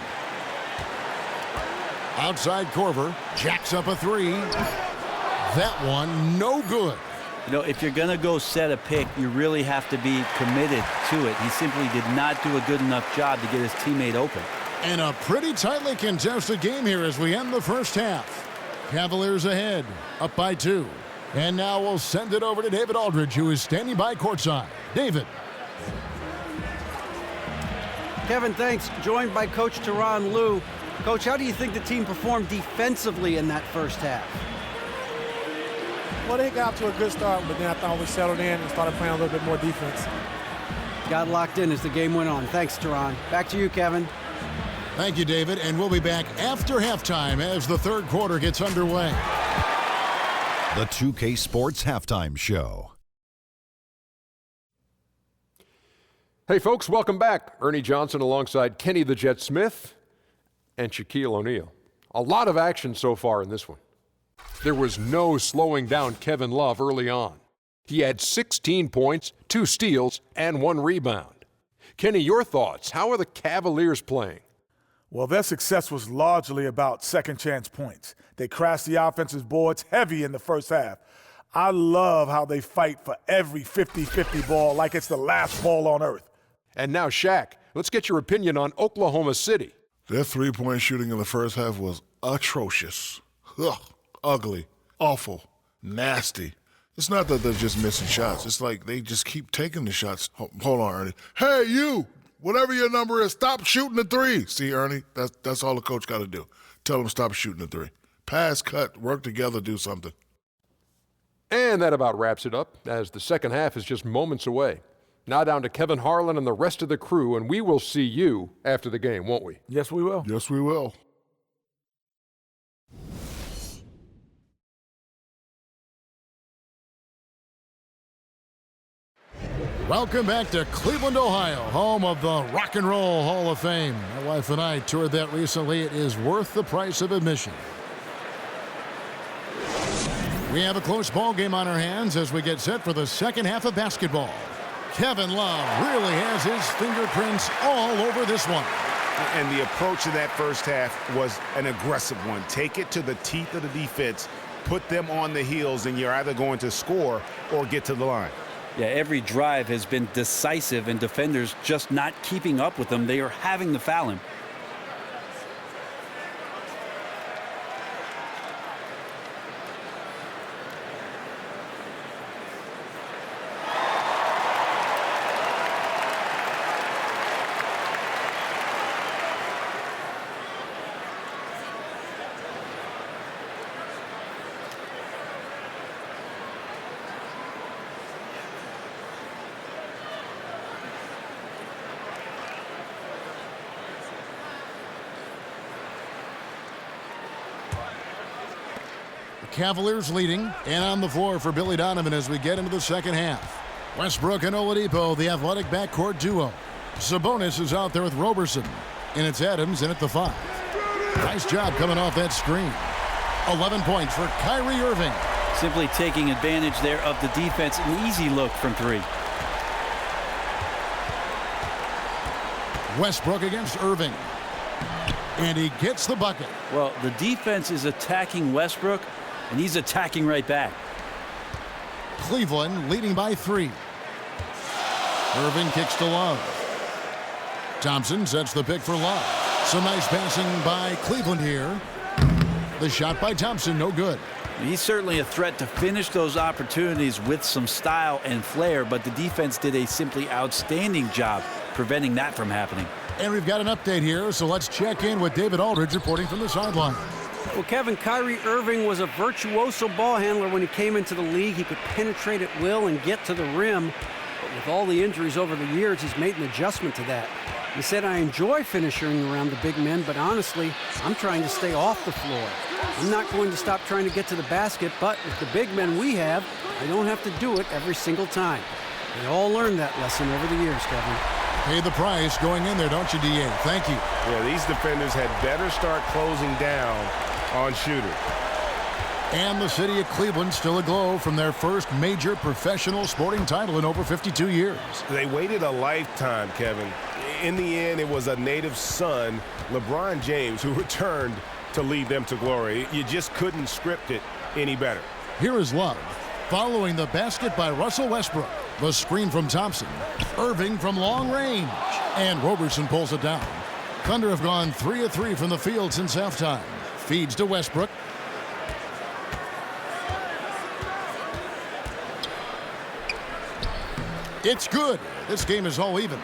Outside Korver. Jacks up a three. That one, no good. You know, if you're going to go set a pick, you really have to be committed to it. He simply did not do a good enough job to get his teammate open. And a pretty tightly contested game here as we end the first half. Cavaliers ahead, up by 2. And now we'll send it over to David Aldridge, who is standing by courtside. David. Kevin, thanks. Joined by Coach Tyronn Lue. Coach, how do you think the team performed defensively in that first half? Well, they got off to a good start, but then I thought we settled in and started playing a little bit more defense. Got locked in as the game went on. Thanks, Tyronn. Back to you, Kevin. Thank you, David. And we'll be back after halftime as the third quarter gets underway. The 2K Sports Halftime Show. Hey, folks, welcome back. Ernie Johnson alongside Kenny the Jet Smith and Shaquille O'Neal. A lot of action so far in this one. There was no slowing down Kevin Love early on. He had 16 points, 2 steals, and 1 rebound. Kenny, your thoughts? How are the Cavaliers playing? Well, their success was largely about second chance points. They crashed the offensive boards heavy in the first half. I love how they fight for every 50-50 ball like it's the last ball on earth. And now, Shaq, let's get your opinion on Oklahoma City. Their three-point shooting in the first half was atrocious. Ugh, ugly, awful, nasty. It's not that they're just missing shots. It's like they just keep taking the shots. Hold on, Ernie. Hey, you, whatever your number is, stop shooting the three. See, Ernie, that's all the coach got to do. Tell them stop shooting the three. Pass, cut, work together, do something. And that about wraps it up, as the second half is just moments away. Now down to Kevin Harlan and the rest of the crew, and we will see you after the game, won't we? Yes, we will. Yes, we will. Welcome back to Cleveland, Ohio, home of the Rock and Roll Hall of Fame. My wife and I toured that recently. It is worth the price of admission. We have a close ball game on our hands as we get set for the second half of basketball. Kevin Love really has his fingerprints all over this one. And the approach in that first half was an aggressive one. Take it to the teeth of the defense, put them on the heels, and you're either going to score or get to the line. Yeah, every drive has been decisive, and defenders just not keeping up with them. They are having to foul him. Cavaliers leading, and on the floor for Billy Donovan as we get into the second half. Westbrook and Oladipo, the athletic backcourt duo. Sabonis is out there with Roberson, and it's Adams in at the 5. Nice job coming off that screen. 11 points for Kyrie Irving. Simply taking advantage there of the defense. An easy look from 3. Westbrook against Irving, and he gets the bucket. Well, the defense is attacking Westbrook, and he's attacking right back. Cleveland leading by 3. Irving kicks to Love. Thompson sets the pick for Love. Some nice passing by Cleveland here. The shot by Thompson, no good. He's certainly a threat to finish those opportunities with some style and flair, but the defense did a simply outstanding job preventing that from happening. And we've got an update here, so let's check in with David Aldridge reporting from the sideline. Well, Kevin, Kyrie Irving was a virtuoso ball handler when he came into the league. He could penetrate at will and get to the rim. But with all the injuries over the years, he's made an adjustment to that. He said, I enjoy finishing around the big men, but honestly, I'm trying to stay off the floor. I'm not going to stop trying to get to the basket, but with the big men we have, I don't have to do it every single time. They all learned that lesson over the years, Kevin. Pay the price going in there, don't you, DA? Thank you. Yeah, these defenders had better start closing down on shooters. And the city of Cleveland still aglow from their first major professional sporting title in over 52 years. They waited a lifetime, Kevin. In the end, it was a native son, LeBron James, who returned to lead them to glory. You just couldn't script it any better. Here is Love, following the basket by Russell Westbrook. The screen from Thompson. Irving from long range. And Roberson pulls it down. Thunder have gone 3 of 3 from the field since halftime. Feeds to Westbrook. It's good. This game is all even.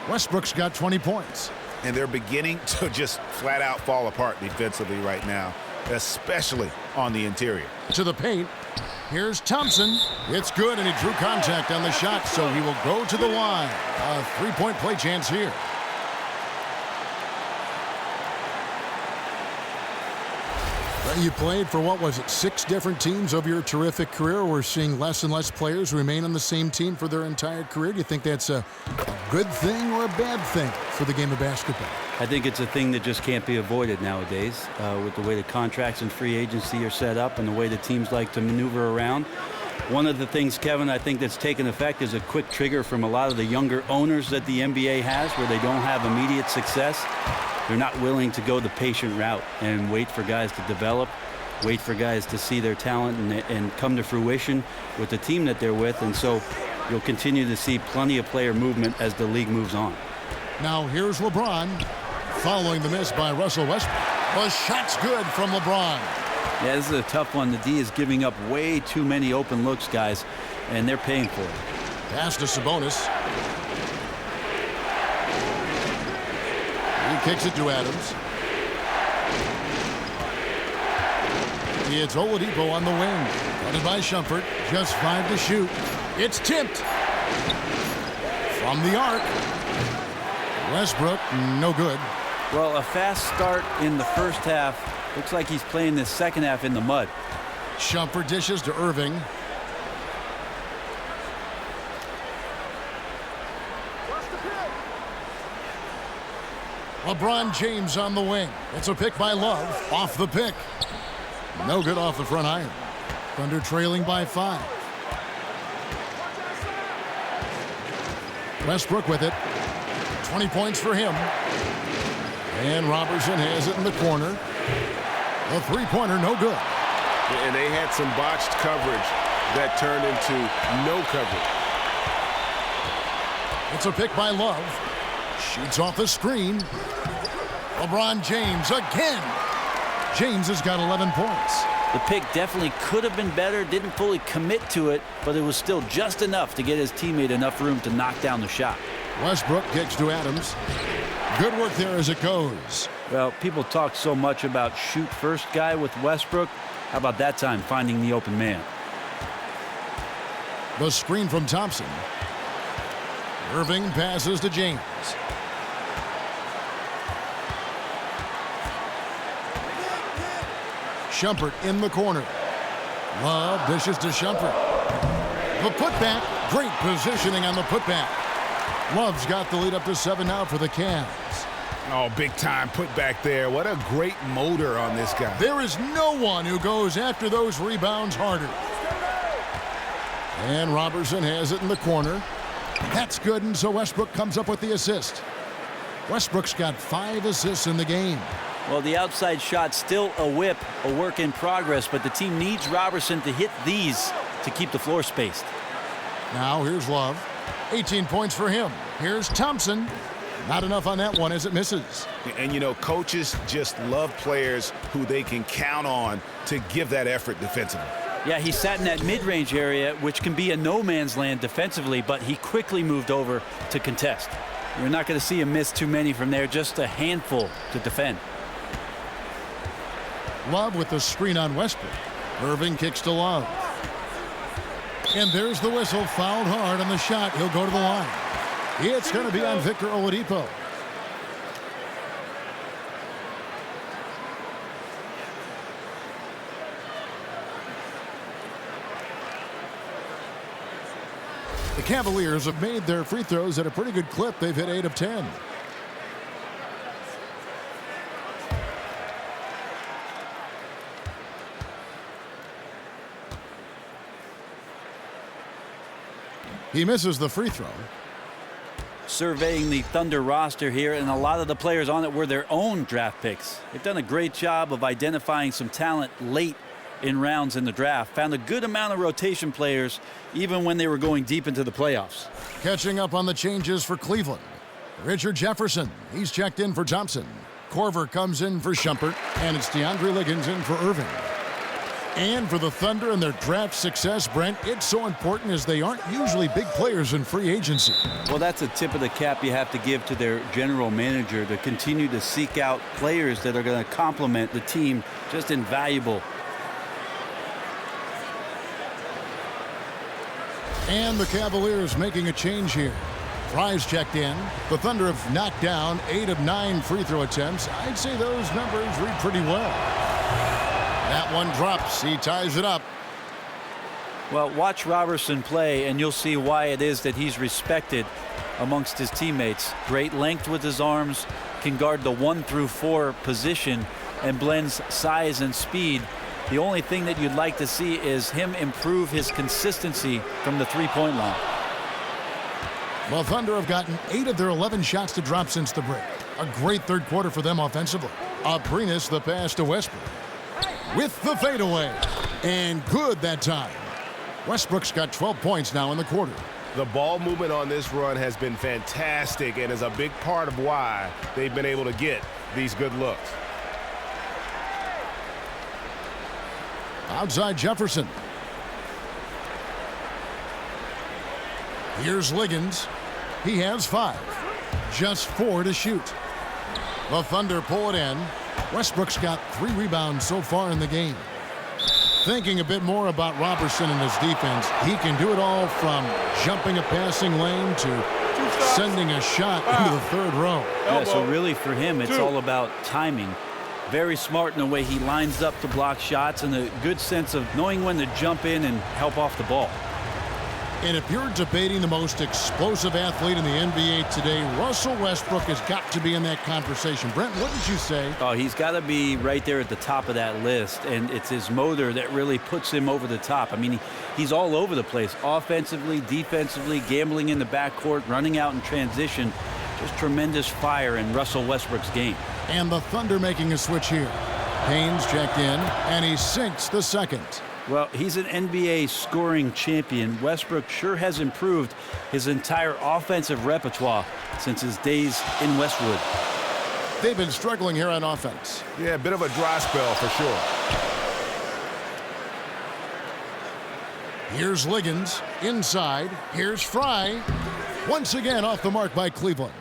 Westbrook's got 20 points. And they're beginning to just flat out fall apart defensively right now, especially on the interior. To the paint. Here's Thompson. It's good, and he drew contact on the shot, so he will go to the line. A three-point play chance here. You played for, what was it, 6 different teams over your terrific career. We're seeing less and less players remain on the same team for their entire career. Do you think that's a good thing or a bad thing for the game of basketball? I think it's a thing that just can't be avoided nowadays with the way the contracts and free agency are set up and the way the teams like to maneuver around. One of the things, Kevin, I think that's taken effect is a quick trigger from a lot of the younger owners that the NBA has where they don't have immediate success. They're not willing to go the patient route and wait for guys to develop, wait for guys to see their talent and come to fruition with the team that they're with. And so you'll continue to see plenty of player movement as the league moves on. Now here's LeBron following the miss by Russell Westbrook. The shot's good from LeBron. Yeah, this is a tough one. The D is giving up way too many open looks, guys, and they're paying for it. Pass to Sabonis. He kicks it to Adams. It's Oladipo on the wing. Guarded by Shumpert. Just 5 to shoot. It's tipped. From the arc. Westbrook, no good. Well, a fast start in the first half. Looks like he's playing the second half in the mud. Shumpert dishes to Irving. LeBron James on the wing. It's a pick by Love. Off the pick. No good off the front iron. Thunder trailing by 5. Westbrook with it. 20 points for him. And Robertson has it in the corner. A three-pointer, no good. And they had some botched coverage that turned into no coverage. It's a pick by Love. Shoots off the screen. LeBron James again. James has got 11 points. The pick definitely could have been better, didn't fully commit to it, but it was still just enough to get his teammate enough room to knock down the shot. Westbrook kicks to Adams. Good work there as it goes. Well, people talk so much about shoot first guy with Westbrook. How about that time finding the open man? The screen from Thompson. Irving passes to James. Shumpert in the corner. Love dishes to Shumpert. The putback. Great positioning on the putback. Love's got the lead up to 7 now for the Cavs. Oh, big time put back there. What a great motor on this guy. There is no one who goes after those rebounds harder. And Robertson has it in the corner. That's good, and so Westbrook comes up with the assist. Westbrook's got 5 assists in the game. Well, the outside shot's still a whip, a work in progress, but the team needs Robertson to hit these to keep the floor spaced. Now here's Love. 18 points for him. Here's Thompson. Not enough on that one as it misses. And, you know, coaches just love players who they can count on to give that effort defensively. Yeah, he sat in that mid-range area, which can be a no-man's land defensively, but he quickly moved over to contest. You're not going to see him miss too many from there, just a handful to defend. Love with the screen on Westbrook. Irving kicks to Love. And there's the whistle. Fouled hard on the shot. He'll go to the line. It's going to be on Victor Oladipo. The Cavaliers have made their free throws at a pretty good clip. They've hit 8 of 10. He misses the free throw. Surveying the Thunder roster here, and a lot of the players on it were their own draft picks. They've done a great job of identifying some talent late in rounds in the draft. Found a good amount of rotation players even when they were going deep into the playoffs. Catching up on the changes for Cleveland. Richard Jefferson, he's checked in for Thompson. Korver comes in for Shumpert, and it's DeAndre Liggins in for Irving. And for the Thunder and their draft success, Brent, it's so important as they aren't usually big players in free agency. Well, that's a tip of the cap you have to give to their general manager to continue to seek out players that are going to complement the team. Just invaluable. And the Cavaliers making a change here. Fry's checked in. The Thunder have knocked down 8 of 9 free throw attempts. I'd say those numbers read pretty well. That one drops. He ties it up. Well, watch Robertson play, and you'll see why it is that he's respected amongst his teammates. Great length with his arms, can guard the 1 through 4 position, and blends size and speed. The only thing that you'd like to see is him improve his consistency from the three-point line. The Thunder have gotten 8 of their 11 shots to drop since the break. A great third quarter for them offensively. Aprinas the pass to Westbrook. With the fadeaway. And good that time. Westbrook's got 12 points now in the quarter. The ball movement on this run has been fantastic and is a big part of why they've been able to get these good looks. Outside Jefferson. Here's Liggins. He has 5. Just 4 to shoot. The Thunder pull it in. Westbrook's got 3 rebounds so far in the game. Thinking a bit more about Robertson and his defense, he can do it all from jumping a passing lane to sending a shot into the third row. Yeah, so really for him, it's all about timing. Very smart in the way he lines up to block shots and a good sense of knowing when to jump in and help off the ball. And if you're debating the most explosive athlete in the NBA today, Russell Westbrook has got to be in that conversation. Brent, what did you say? Oh, he's got to be right there at the top of that list, and it's his motor that really puts him over the top. I mean, he's all over the place, offensively, defensively, gambling in the backcourt, running out in transition. Just tremendous fire in Russell Westbrook's game. And the Thunder making a switch here. Haynes checked in, and he sinks the second. Well, he's an NBA scoring champion. Westbrook sure has improved his entire offensive repertoire since his days in Westwood. They've been struggling here on offense. Yeah, a bit of a dry spell for sure. Here's Liggins inside. Here's Fry. Once again off the mark by Cleveland.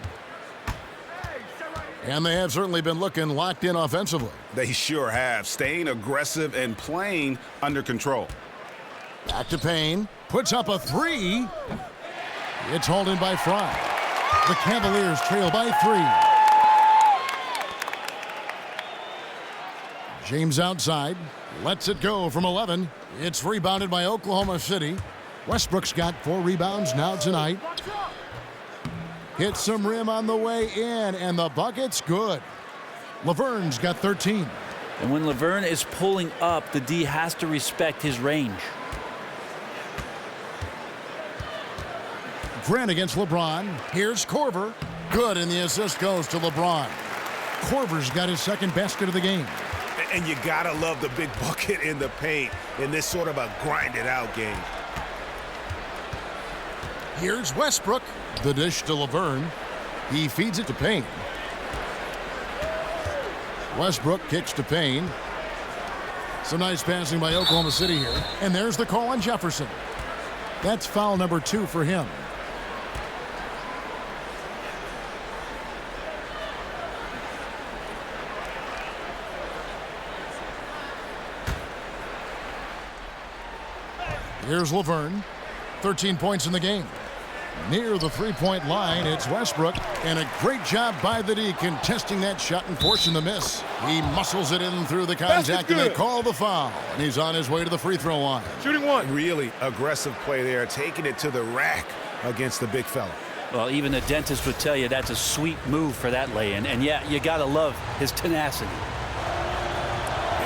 And they have certainly been looking locked in offensively. They sure have, staying aggressive and playing under control. Back to Payne, puts up a 3. It's hauled in by Fry. The Cavaliers trail by 3. James outside, lets it go from 11. It's rebounded by Oklahoma City. Westbrook's got 4 rebounds now tonight. Hits some rim on the way in, and the bucket's good. Laverne's got 13. And when Laverne is pulling up, the D has to respect his range. Grant against LeBron. Here's Korver. Good, and the assist goes to LeBron. Korver's got his second basket of the game. And you gotta love the big bucket in the paint in this sort of a grinded-out game. Here's Westbrook. The dish to Laverne. He feeds it to Payne. Westbrook kicks to Payne. Some nice passing by Oklahoma City here. And there's the call on Jefferson. That's foul number 2 for him. Here's Laverne. 13 points in the game. Near the three-point line, it's Westbrook, and a great job by the D contesting that shot and forcing the miss. He muscles it in through the contact, and they call the foul, and he's on his way to the free throw line. Shooting 1. Really aggressive play there, taking it to the rack against the big fella. Well, even the dentist would tell you that's a sweet move for that lay-in. And yeah, you got to love his tenacity.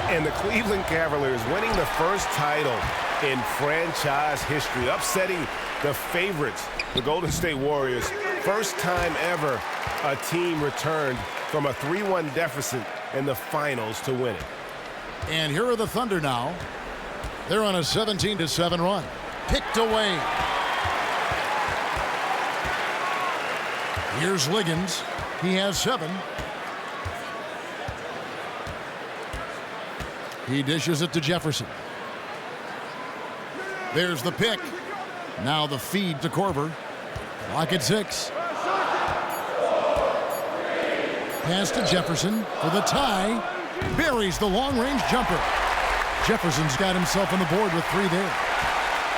And the Cleveland Cavaliers winning the first title in franchise history, upsetting the favorites, the Golden State Warriors. First time ever a team returned from a 3-1 deficit in the finals to win it. And here are the Thunder now. They're on a 17-7 run. Picked away. Here's Liggins. He has 7. He dishes it to Jefferson. There's the pick. Now the feed to Korver. Clock at 6. Pass to Jefferson for the tie. Buries the long-range jumper. Jefferson's got himself on the board with 3 there.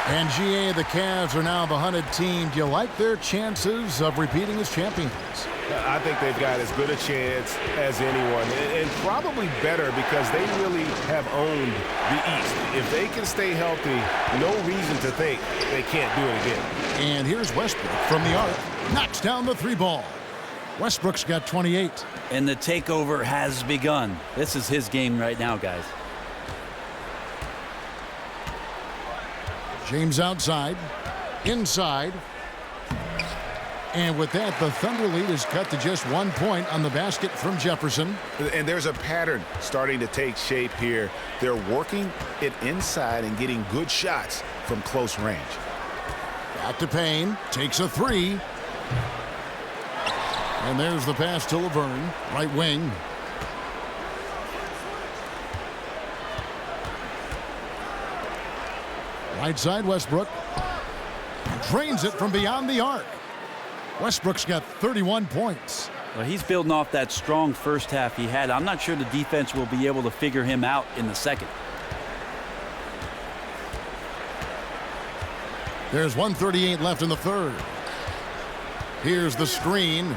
And GA, the Cavs are now the hunted team. Do you like their chances of repeating as champions? I think they've got as good a chance as anyone, and probably better because they really have owned the East. If they can stay healthy, no reason to think they can't do it again. And here's Westbrook from the arc. Knocks down the 3 ball. Westbrook's got 28. And the takeover has begun. This is his game right now, guys. James outside. Inside. And with that, the Thunder lead is cut to just 1 point on the basket from Jefferson. And there's a pattern starting to take shape here. They're working it inside and getting good shots from close range. Back to Payne. Takes a 3. And there's the pass to Laverne. Right wing. Right side, Westbrook. Drains it from beyond the arc. Westbrook's got 31 points. Well, he's building off that strong first half he had. I'm not sure the defense will be able to figure him out in the second. There's 1:38 left in the third. Here's the screen.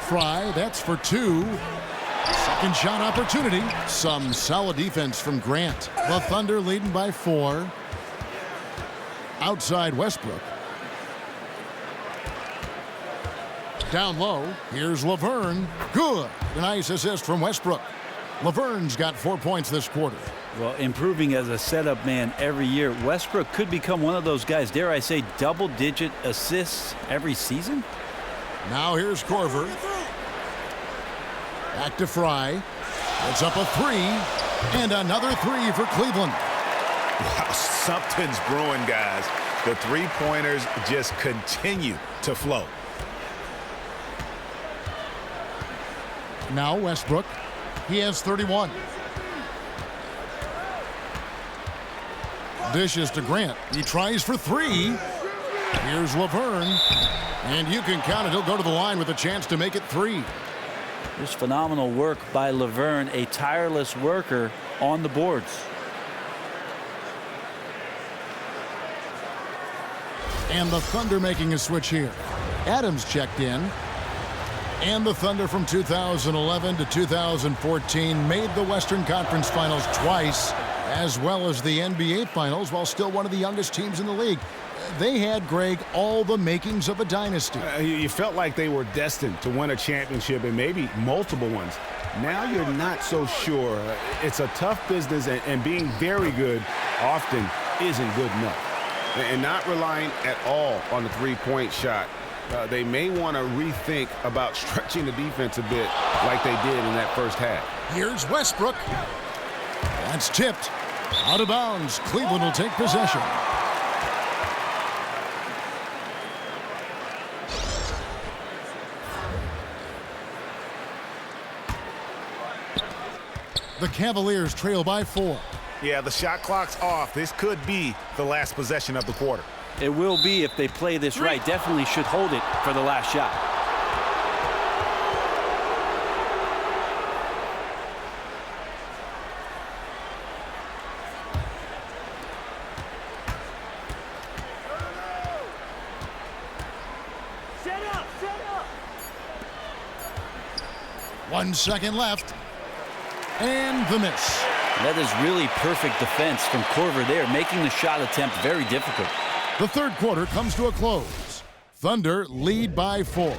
Fry, that's for 2. Second shot opportunity. Some solid defense from Grant. The Thunder leading by 4. Outside Westbrook. Down low, here's Laverne. Good. A nice assist from Westbrook. Laverne's got 4 points this quarter. Well, improving as a setup man every year, Westbrook could become one of those guys, dare I say, double-digit assists every season. Now here's Korver. Back to Fry. It's up a 3. And another 3 for Cleveland. Wow, something's brewing, guys. The three-pointers just continue to flow. Now Westbrook. He has 31. Dishes to Grant. He tries for 3. Here's Laverne. And you can count it. He'll go to the line with a chance to make it 3. Just phenomenal work by Laverne, a tireless worker on the boards. And the Thunder making a switch here. Adams checked in. And the Thunder from 2011 to 2014 made the Western Conference Finals twice, as well as the NBA Finals, while still one of the youngest teams in the league. They had, Greg, all the makings of a dynasty. You felt like they were destined to win a championship and maybe multiple ones. Now you're not so sure. It's a tough business, and being very good often isn't good enough. And not relying at all on the three-point shot. They may want to rethink about stretching the defense a bit like they did in that first half. Here's Westbrook. That's tipped. Out of bounds. Cleveland will take possession. The Cavaliers trail by 4. Yeah, the shot clock's off. This could be the last possession of the quarter. It will be if they play this right. Definitely should hold it for the last shot. Set up, set up. 1 second left. And the miss. That is really perfect defense from Korver there, making the shot attempt very difficult. The third quarter comes to a close. Thunder lead by 4.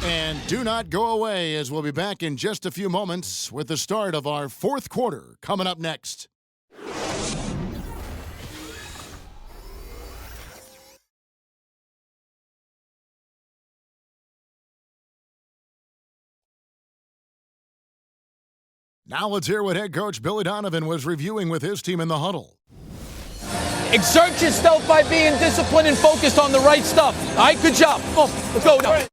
And do not go away, as we'll be back in just a few moments with the start of our fourth quarter coming up next. Now let's hear what head coach Billy Donovan was reviewing with his team in the huddle. Exert yourself by being disciplined and focused on the right stuff. All right, good job. Let's go now.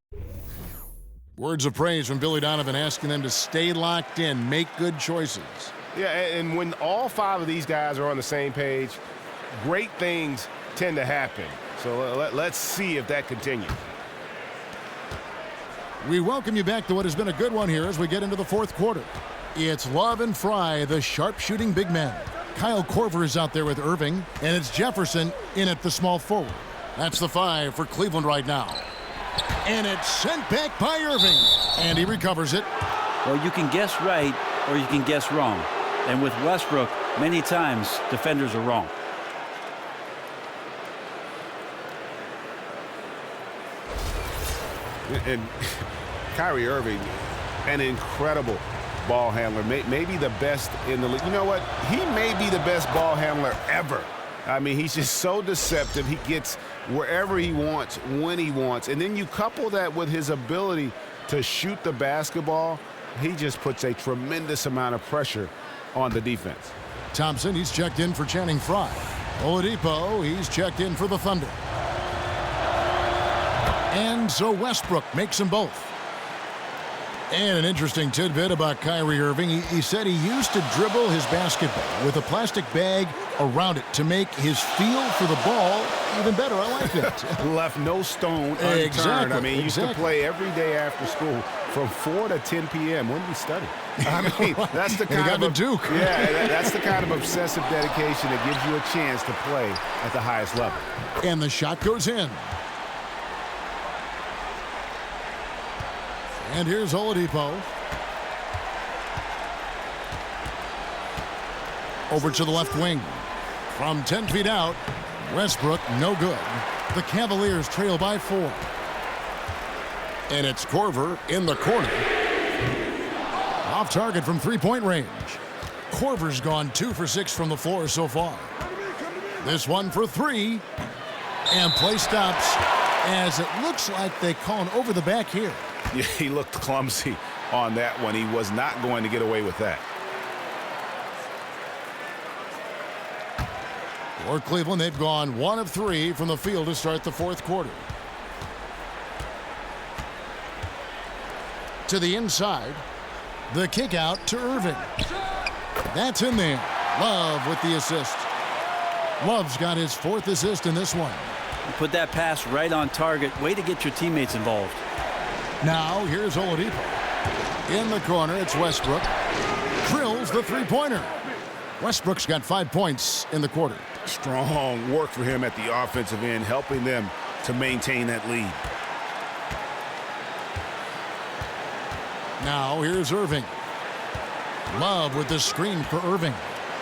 Words of praise from Billy Donovan, asking them to stay locked in, make good choices. Yeah, and when all 5 of these guys are on the same page, great things tend to happen. So let's see if that continues. We welcome you back to what has been a good one here as we get into the fourth quarter. It's Love and Fry, the sharp-shooting big men. Kyle Korver is out there with Irving, and it's Jefferson in at the small forward. That's the 5 for Cleveland right now. And it's sent back by Irving, and he recovers it. Well, you can guess right or you can guess wrong. And with Westbrook, many times defenders are wrong. And Kyrie Irving, an incredible ball handler, maybe the best in the league. You know what? He may be the best ball handler ever. I mean, he's just so deceptive. He gets wherever he wants, when he wants. And then you couple that with his ability to shoot the basketball, he just puts a tremendous amount of pressure on the defense. Thompson, he's checked in for Channing Frye. Oladipo, he's checked in for the Thunder. And so Westbrook makes them both. And an interesting tidbit about Kyrie Irving. He said he used to dribble his basketball with a plastic bag around it to make his feel for the ball even better. I like that. Left no stone unturned. Exactly. I mean, he used to play every day after school from 4 to 10 p.m. When did he study? I mean, that's the kind of Duke. Yeah, that's the kind of obsessive dedication that gives you a chance to play at the highest level. And the shot goes in. And here's Oladipo. Over to the left wing. From 10 feet out, Westbrook, no good. The Cavaliers trail by 4. And it's Korver in the corner. Off target from three-point range. Korver's gone 2 for 6 from the floor so far. This one for 3. And play stops as it looks like they call an over the back here. Yeah, he looked clumsy on that one. He was not going to get away with that. For Cleveland, they've gone 1 of 3 from the field to start the fourth quarter. To the inside. The kick out to Irving. That's in there. Love with the assist. Love's got his 4th assist in this one. You put that pass right on target. Way to get your teammates involved. Now, here's Oladipo. In the corner, it's Westbrook. Drills the three-pointer. Westbrook's got 5 points in the quarter. Strong work for him at the offensive end, helping them to maintain that lead. Now, here's Irving. Love with the screen for Irving.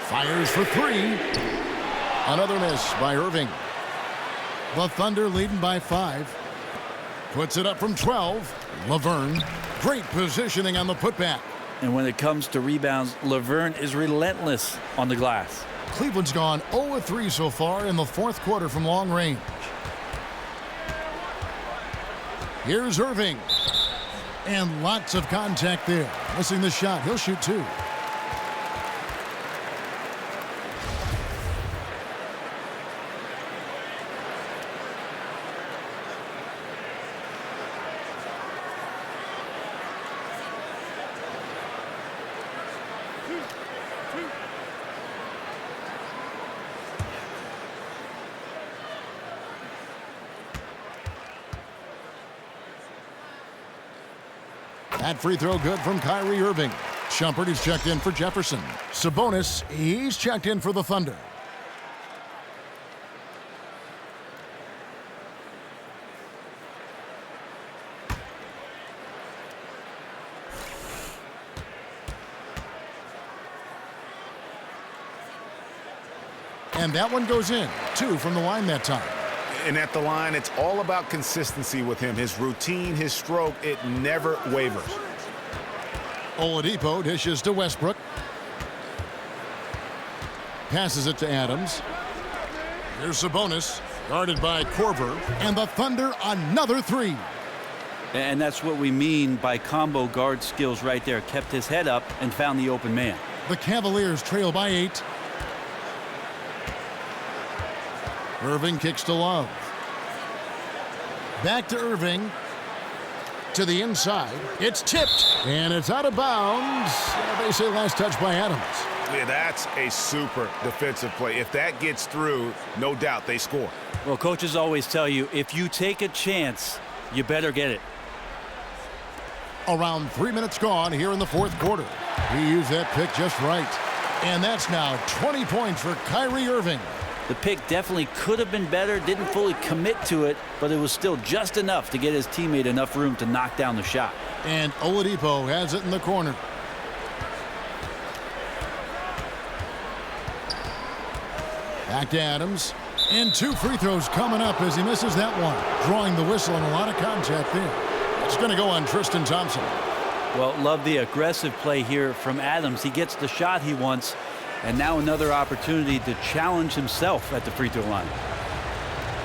Fires for 3. Another miss by Irving. The Thunder leading by 5. Puts it up from 12. Laverne, great positioning on the putback. And when it comes to rebounds, Laverne is relentless on the glass. Cleveland's gone 0 of 3 so far in the fourth quarter from long range. Here's Irving. And lots of contact there. Missing the shot. He'll shoot 2. That free throw good from Kyrie Irving. Shumpert is checked in for Jefferson. Sabonis, he's checked in for the Thunder. And that one goes in. 2 from the line that time. And at the line, it's all about consistency with him. His routine, his stroke, it never wavers. Oladipo dishes to Westbrook. Passes it to Adams. Here's Sabonis, guarded by Korver. And the Thunder, another three. And that's what we mean by combo guard skills right there. Kept his head up and found the open man. The Cavaliers trail by 8. Irving kicks to Love. Back to Irving. To the inside. It's tipped. And it's out of bounds. They say last touch by Adams. Yeah, that's a super defensive play. If that gets through, no doubt they score. Well, coaches always tell you, if you take a chance, you better get it. Around 3 minutes gone here in the fourth quarter. He used that pick just right. And that's now 20 points for Kyrie Irving. The pick definitely could have been better, didn't fully commit to it, but it was still just enough to get his teammate enough room to knock down the shot. And Oladipo has it in the corner. Back to Adams. And 2 free throws coming up as he misses that one. Drawing the whistle and a lot of contact there. It's going to go on Tristan Thompson. Well, love the aggressive play here from Adams. He gets the shot he wants, and now another opportunity to challenge himself at the free throw line.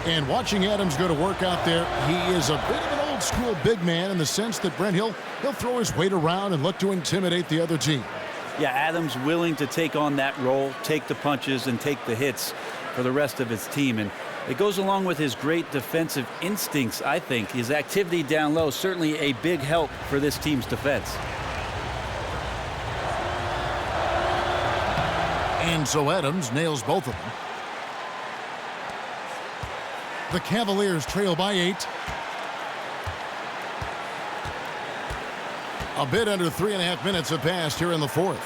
And watching Adams go to work out there, he is a bit of an old school big man in the sense that, Brent, he'll throw his weight around and look to intimidate the other team. Yeah, Adams willing to take on that role, take the punches and take the hits for the rest of his team. And it goes along with his great defensive instincts, I think. His activity down low, certainly a big help for this team's defense. And so Adams nails both of them. The Cavaliers trail by 8. A bit under 3.5 minutes have passed here in the fourth.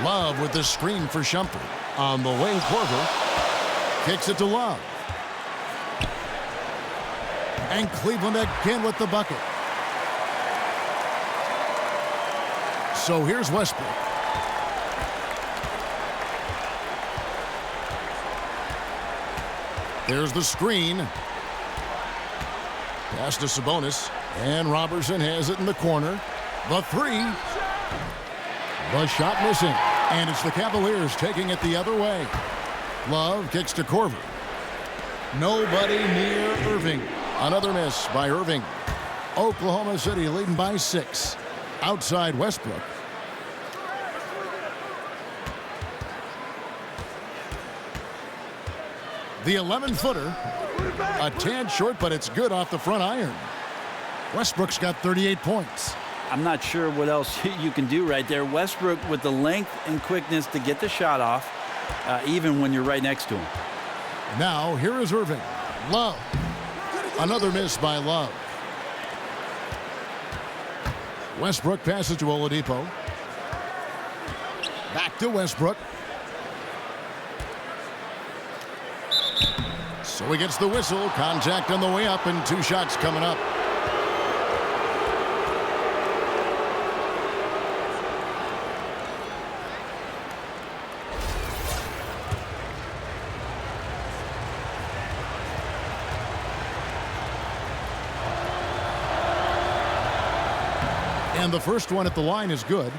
Love with the screen for Shumpert. On the wing, Korver kicks it to Love. And Cleveland again with the bucket. So here's Westbrook. There's the screen. Pass to Sabonis. And Robertson has it in the corner. The three. The shot missing. And it's the Cavaliers taking it the other way. Love kicks to Korver. Nobody near Irving. Another miss by Irving. Oklahoma City leading by 6. Outside Westbrook. The 11-footer. A tad short, but it's good off the front iron. Westbrook's got 38 points. I'm not sure what else you can do right there. Westbrook with the length and quickness to get the shot off, even when you're right next to him. Now, here is Irving. Love. Another miss by Love. Westbrook passes to Oladipo. Back to Westbrook. So he gets the whistle. Contact on the way up and 2 shots coming up. And the first one at the line is good.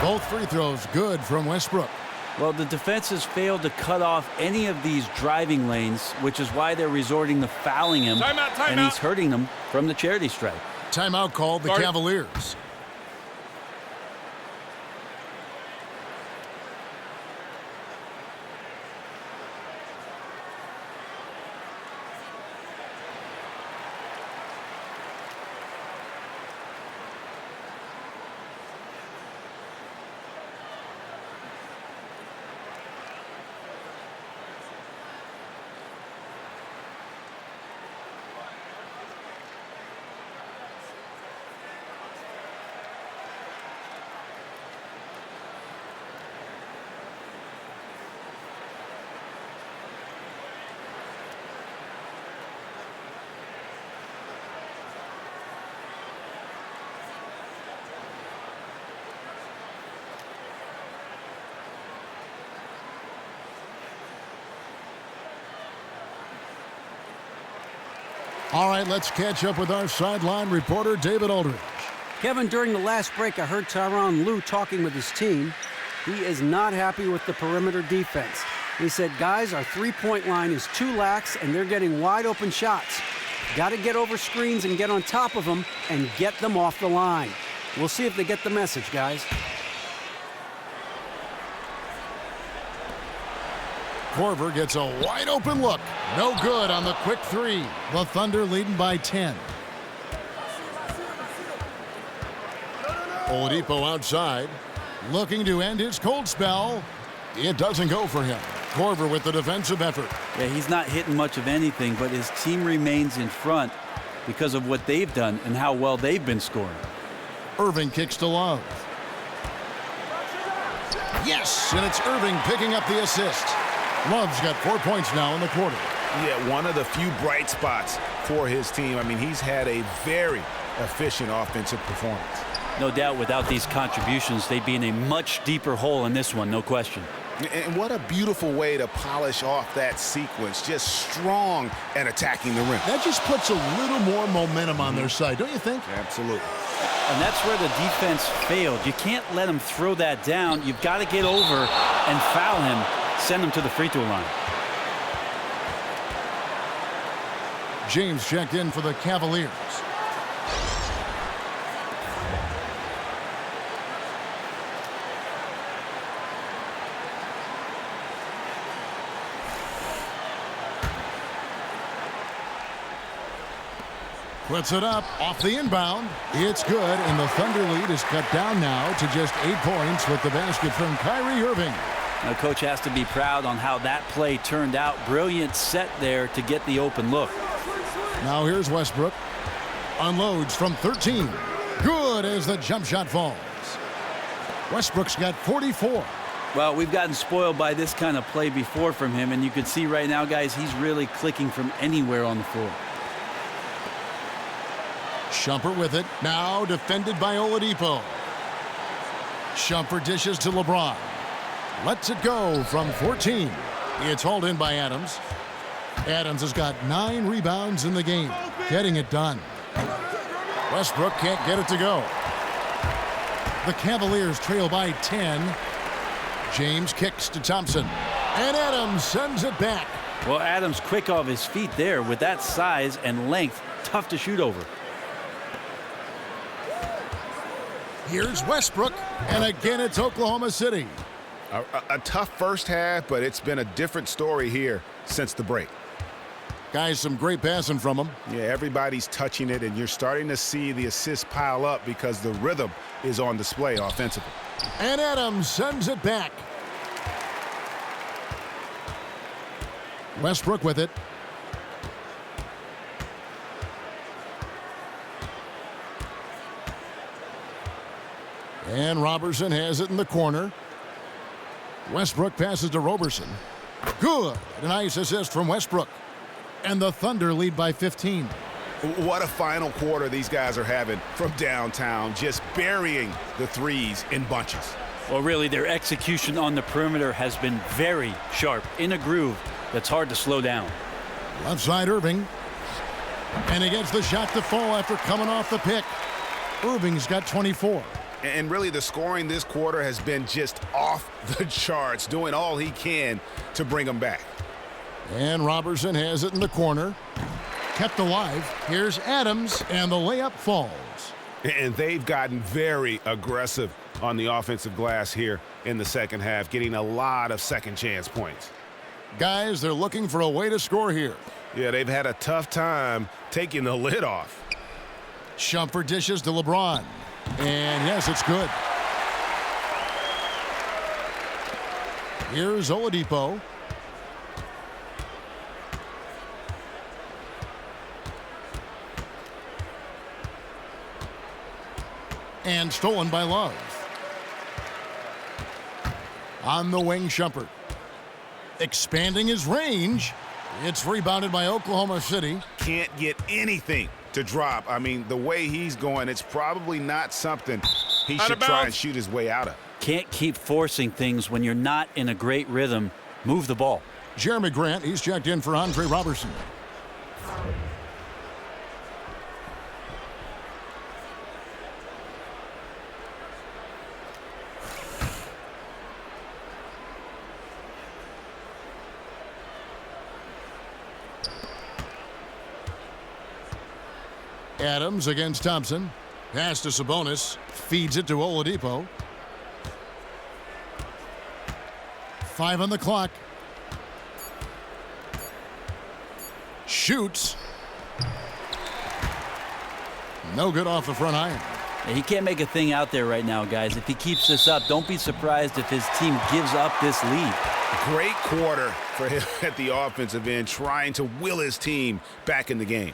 Both free throws good from Westbrook. Well, the defense has failed to cut off any of these driving lanes, which is why they're resorting to fouling him. Timeout. And he's hurting them from the charity stripe. Timeout called the Cavaliers. All right, let's catch up with our sideline reporter, David Aldridge. Kevin, during the last break, I heard Tyronn Lue talking with his team. He is not happy with the perimeter defense. He said, guys, our three-point line is too lax, and they're getting wide-open shots. Got to get over screens and get on top of them and get them off the line. We'll see if they get the message, guys. Korver gets a wide-open look. No good on the quick three. The Thunder leading by 10. Oladipo outside, looking to end his cold spell. It doesn't go for him. Korver with the defensive effort. Yeah, he's not hitting much of anything, but his team remains in front because of what they've done and how well they've been scoring. Irving kicks to Love. Yes, and it's Irving picking up the assist. Love's got 4 points now in the quarter. Yeah, one of the few bright spots for his team. I mean, he's had a very efficient offensive performance. No doubt without these contributions, they'd be in a much deeper hole in this one, no question. And what a beautiful way to polish off that sequence. Just strong and attacking the rim. That just puts a little more momentum on their side, don't you think? Absolutely. And that's where the defense failed. You can't let him throw that down. You've got to get over and foul him, send him to the free throw line. James checked in for the Cavaliers. Puts it up off the inbound. It's good, and the Thunder lead is cut down now to just 8 points with the basket from Kyrie Irving. Now, coach has to be proud on how that play turned out. Brilliant set there to get the open look. Now here's Westbrook. Unloads from 13. Good as the jump shot falls. Westbrook's got 44. Well, we've gotten spoiled by this kind of play before from him, and you can see right now, guys, he's really clicking from anywhere on the floor. Shumpert with it. Now defended by Oladipo. Shumpert dishes to LeBron. Lets it go from 14. It's hauled in by Adams. Adams has got 9 rebounds in the game, getting it done. Westbrook can't get it to go. The Cavaliers trail by 10. James kicks to Thompson. And Adams sends it back. Well, Adams quick off his feet there. With that size and length, tough to shoot over. Here's Westbrook, and again it's Oklahoma City. A tough first half, but it's been a different story here since the break. Guys, some great passing from him. Yeah, everybody's touching it, and you're starting to see the assists pile up because the rhythm is on display offensively. And Adams sends it back. Westbrook with it. And Robertson has it in the corner. Westbrook passes to Robertson. Good. A nice assist from Westbrook. And the Thunder lead by 15. What a final quarter these guys are having from downtown, just burying the threes in bunches. Well, really, their execution on the perimeter has been very sharp, in a groove that's hard to slow down. Left side Irving. And he gets the shot to fall after coming off the pick. Irving's got 24. And really, the scoring this quarter has been just off the charts, doing all he can to bring them back. And Robertson has it in the corner. Kept alive. Here's Adams, and the layup falls. And they've gotten very aggressive on the offensive glass here in the second half, getting a lot of second chance points. Guys, they're looking for a way to score here. Yeah, they've had a tough time taking the lid off. Shumpert dishes to LeBron. And yes, it's good. Here's Oladipo. And stolen by Love. On the wing, Shumpert. Expanding his range. It's rebounded by Oklahoma City. Can't get anything to drop. I mean, the way he's going, it's probably not something he should try and shoot his way out of. Can't keep forcing things when you're not in a great rhythm. Move the ball. Jeremy Grant, he's checked in for Andre Robertson. Adams against Thompson. Pass to Sabonis. Feeds it to Oladipo. 5 on the clock. Shoots. No good off the front iron. He can't make a thing out there right now, guys. If he keeps this up, don't be surprised if his team gives up this lead. Great quarter for him at the offensive end, trying to will his team back in the game.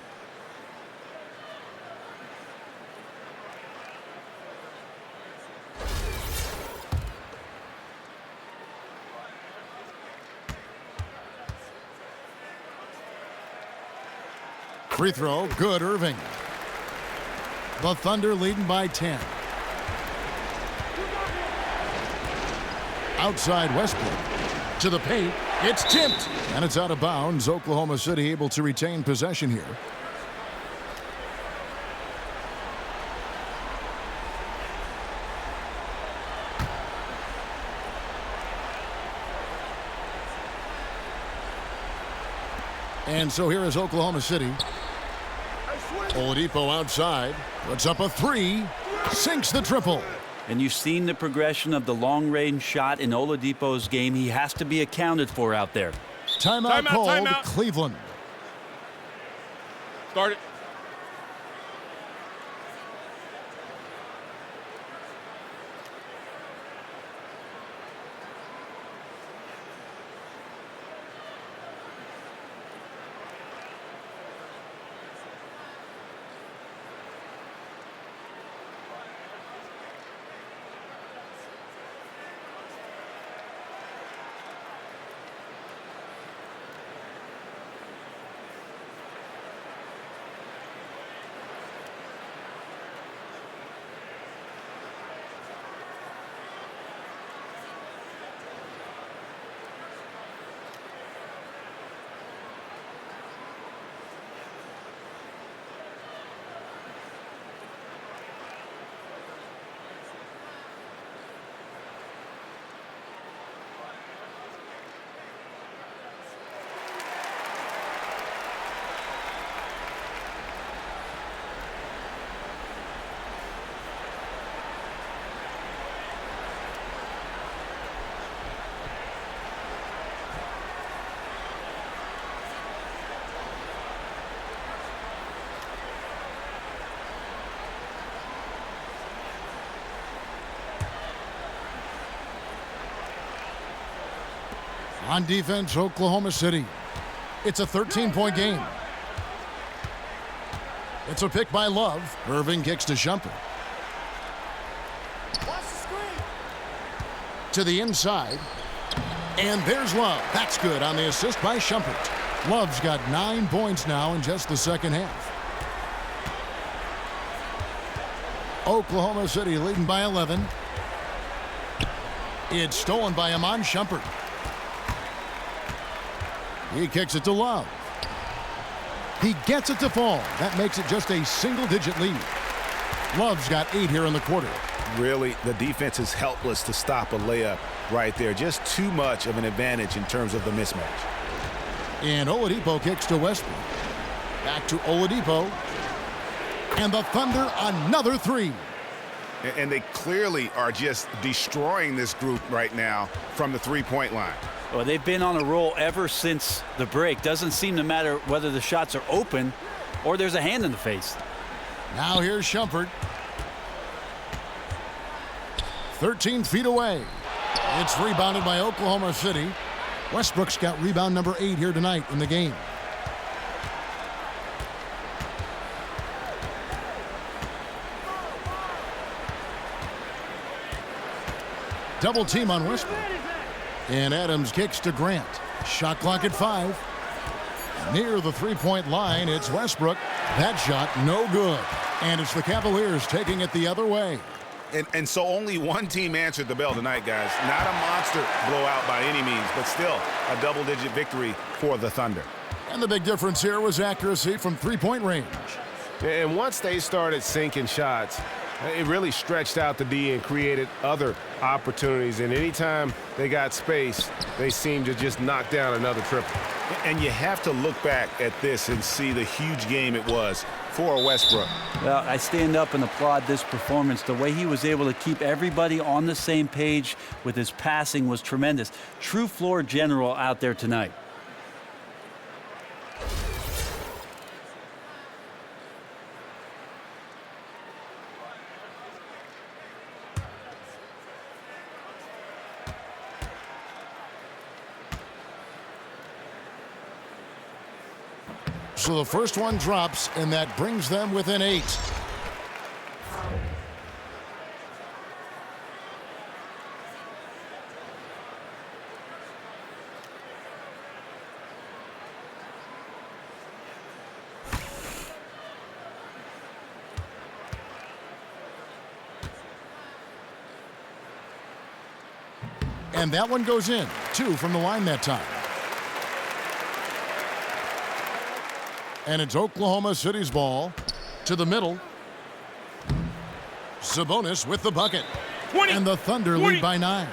Free throw, good, Irving. The Thunder leading by 10. Outside Westbrook. To the paint. It's tipped. And it's out of bounds. Oklahoma City able to retain possession here. And so here is Oklahoma City. Oladipo outside. Puts up a 3. Sinks the triple. And you've seen the progression of the long-range shot in Oladipo's game. He has to be accounted for out there. Timeout called, Cleveland. Start it. On defense, Oklahoma City. It's a 13-point game. It's a pick by Love. Irving kicks to Shumpert. To the inside. And there's Love. That's good on the assist by Shumpert. Love's got 9 points now in just the second half. Oklahoma City leading by 11. It's stolen by Iman Shumpert. He kicks it to Love. He gets it to fall. That makes it just a single-digit lead. Love's got 8 here in the quarter. Really, the defense is helpless to stop a layup right there. Just too much of an advantage in terms of the mismatch. And Oladipo kicks to Westbrook. Back to Oladipo. And the Thunder another 3. And they clearly are just destroying this group right now from the three-point line. Well, they've been on a roll ever since the break. Doesn't seem to matter whether the shots are open or there's a hand in the face. Now here's Shumpert. 13 feet away. It's rebounded by Oklahoma City. Westbrook's got rebound number 8 here tonight in the game. Double team on Westbrook. And Adams kicks to Grant. Shot clock at 5. Near the three-point line, it's Westbrook. That shot, no good. And it's the Cavaliers taking it the other way. And so only one team answered the bell tonight, guys. Not a monster blowout by any means, but still a double-digit victory for the Thunder. And the big difference here was accuracy from three-point range. And once they started sinking shots, It really stretched out the D and created other opportunities. And anytime they got space, they seemed to just knock down another triple. And you have to look back at this and see the huge game it was for Westbrook. Well, I stand up and applaud this performance. The way he was able to keep everybody on the same page with his passing was tremendous. True floor general out there tonight. So the first one drops, and that brings them within 8. And that one goes in. 2 from the line that time. And it's Oklahoma City's ball to the middle. Sabonis with the bucket. 20, and the Thunder lead by 9.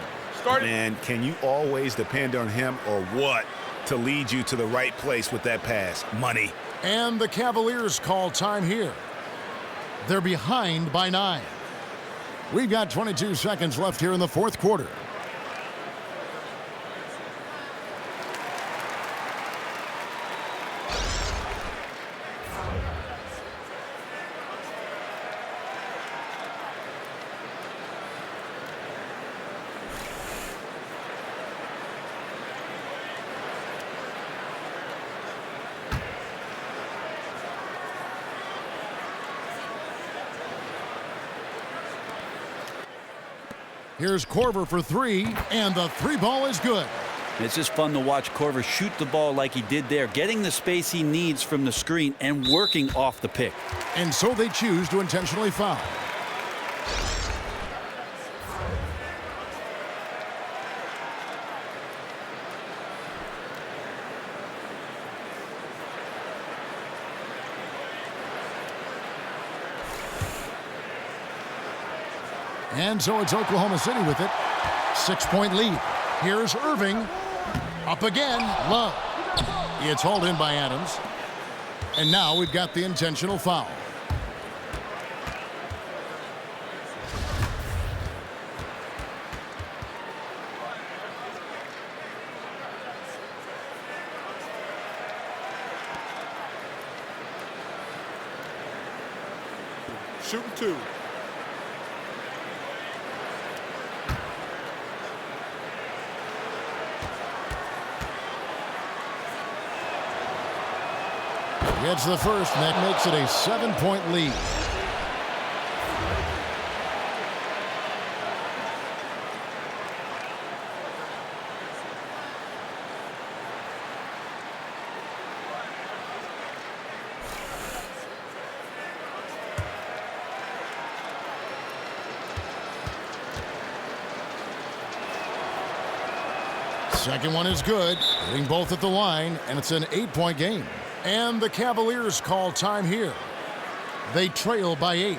And can you always depend on him or what to lead you to the right place with that pass? Money. And the Cavaliers call time here. They're behind by 9. We've got 22 seconds left here in the fourth quarter. Here's Korver for 3, and the 3 ball is good. It's just fun to watch Korver shoot the ball like he did there, getting the space he needs from the screen and working off the pick. And so they choose to intentionally foul. And so it's Oklahoma City with it. 6-point lead. Here's Irving. Up again. Love. It's hauled in by Adams. And now we've got the intentional foul. Shooting 2. Gets the first, and that makes it a 7-point lead. Second one is good, hitting both at the line, and it's an 8-point game. And the Cavaliers call time here. They trail by 8.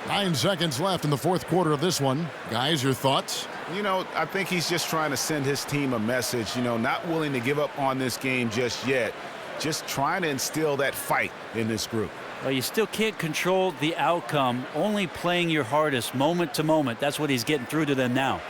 9 seconds left in the fourth quarter of this one. Guys, your thoughts? You know, I think he's just trying to send his team a message, you know, not willing to give up on this game just yet. Just trying to instill that fight in this group. Well, you still can't control the outcome, only playing your hardest moment to moment. That's what he's getting through to them now.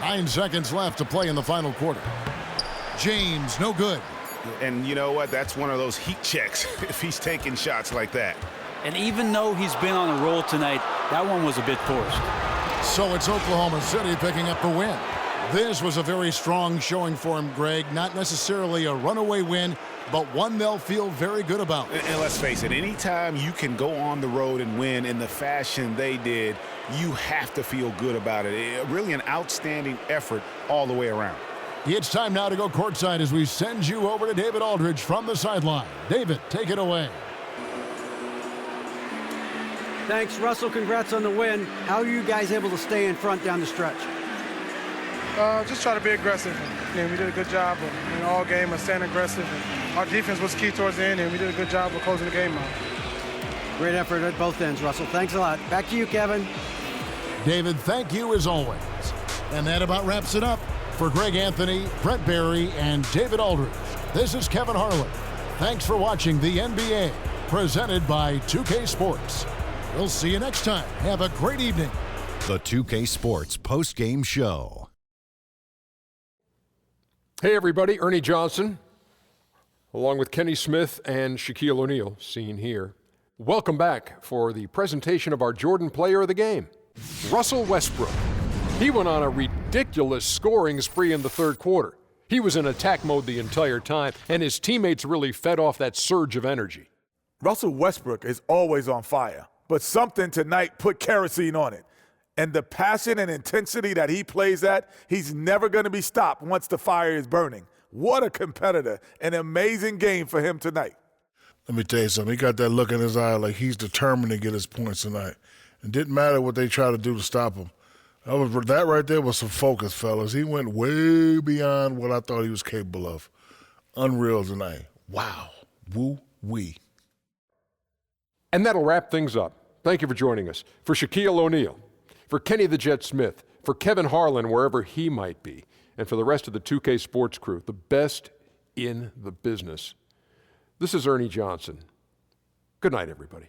Nine seconds left to play in the final quarter. James, no good. And you know what? That's one of those heat checks if he's taking shots like that. And even though he's been on a roll tonight, that one was a bit forced. So it's Oklahoma City picking up the win. This was a very strong showing for him, Greg. Not necessarily a runaway win, but one they'll feel very good about. And let's face it, anytime you can go on the road and win in the fashion they did, you have to feel good about it. Really an outstanding effort all the way around. It's time now to go courtside as we send you over to David Aldridge from the sideline. David, take it away. Thanks, Russell. Congrats on the win. How are you guys able to stay in front down the stretch? Just try to be aggressive. We did a good job of, all game of staying aggressive. And our defense was key towards the end, and we did a good job of closing the game out. Great effort at both ends, Russell. Thanks a lot. Back to you, Kevin. David, thank you as always. And that about wraps it up. For Greg Anthony, Brett Barry, and David Aldridge, this is Kevin Harlan. Thanks for watching the NBA, presented by 2K Sports. We'll see you next time. Have a great evening. The 2K Sports post-game show. Hey, everybody. Ernie Johnson, along with Kenny Smith and Shaquille O'Neal, seen here. Welcome back for the presentation of our Jordan Player of the Game, Russell Westbrook. He went on a ridiculous scoring spree in the third quarter. He was in attack mode the entire time, and his teammates really fed off that surge of energy. Russell Westbrook is always on fire, but something tonight put kerosene on it. And the passion and intensity that he plays at, he's never going to be stopped once the fire is burning. What a competitor. An amazing game for him tonight. Let me tell you something. He got that look in his eye like he's determined to get his points tonight. It didn't matter what they tried to do to stop him. That right there was some focus, fellas. He went way beyond what I thought he was capable of. Unreal tonight. Wow. Woo-wee. And that'll wrap things up. Thank you for joining us. For Shaquille O'Neal, for Kenny the Jet Smith, for Kevin Harlan, wherever he might be, and for the rest of the 2K Sports crew, the best in the business. This is Ernie Johnson. Good night, everybody.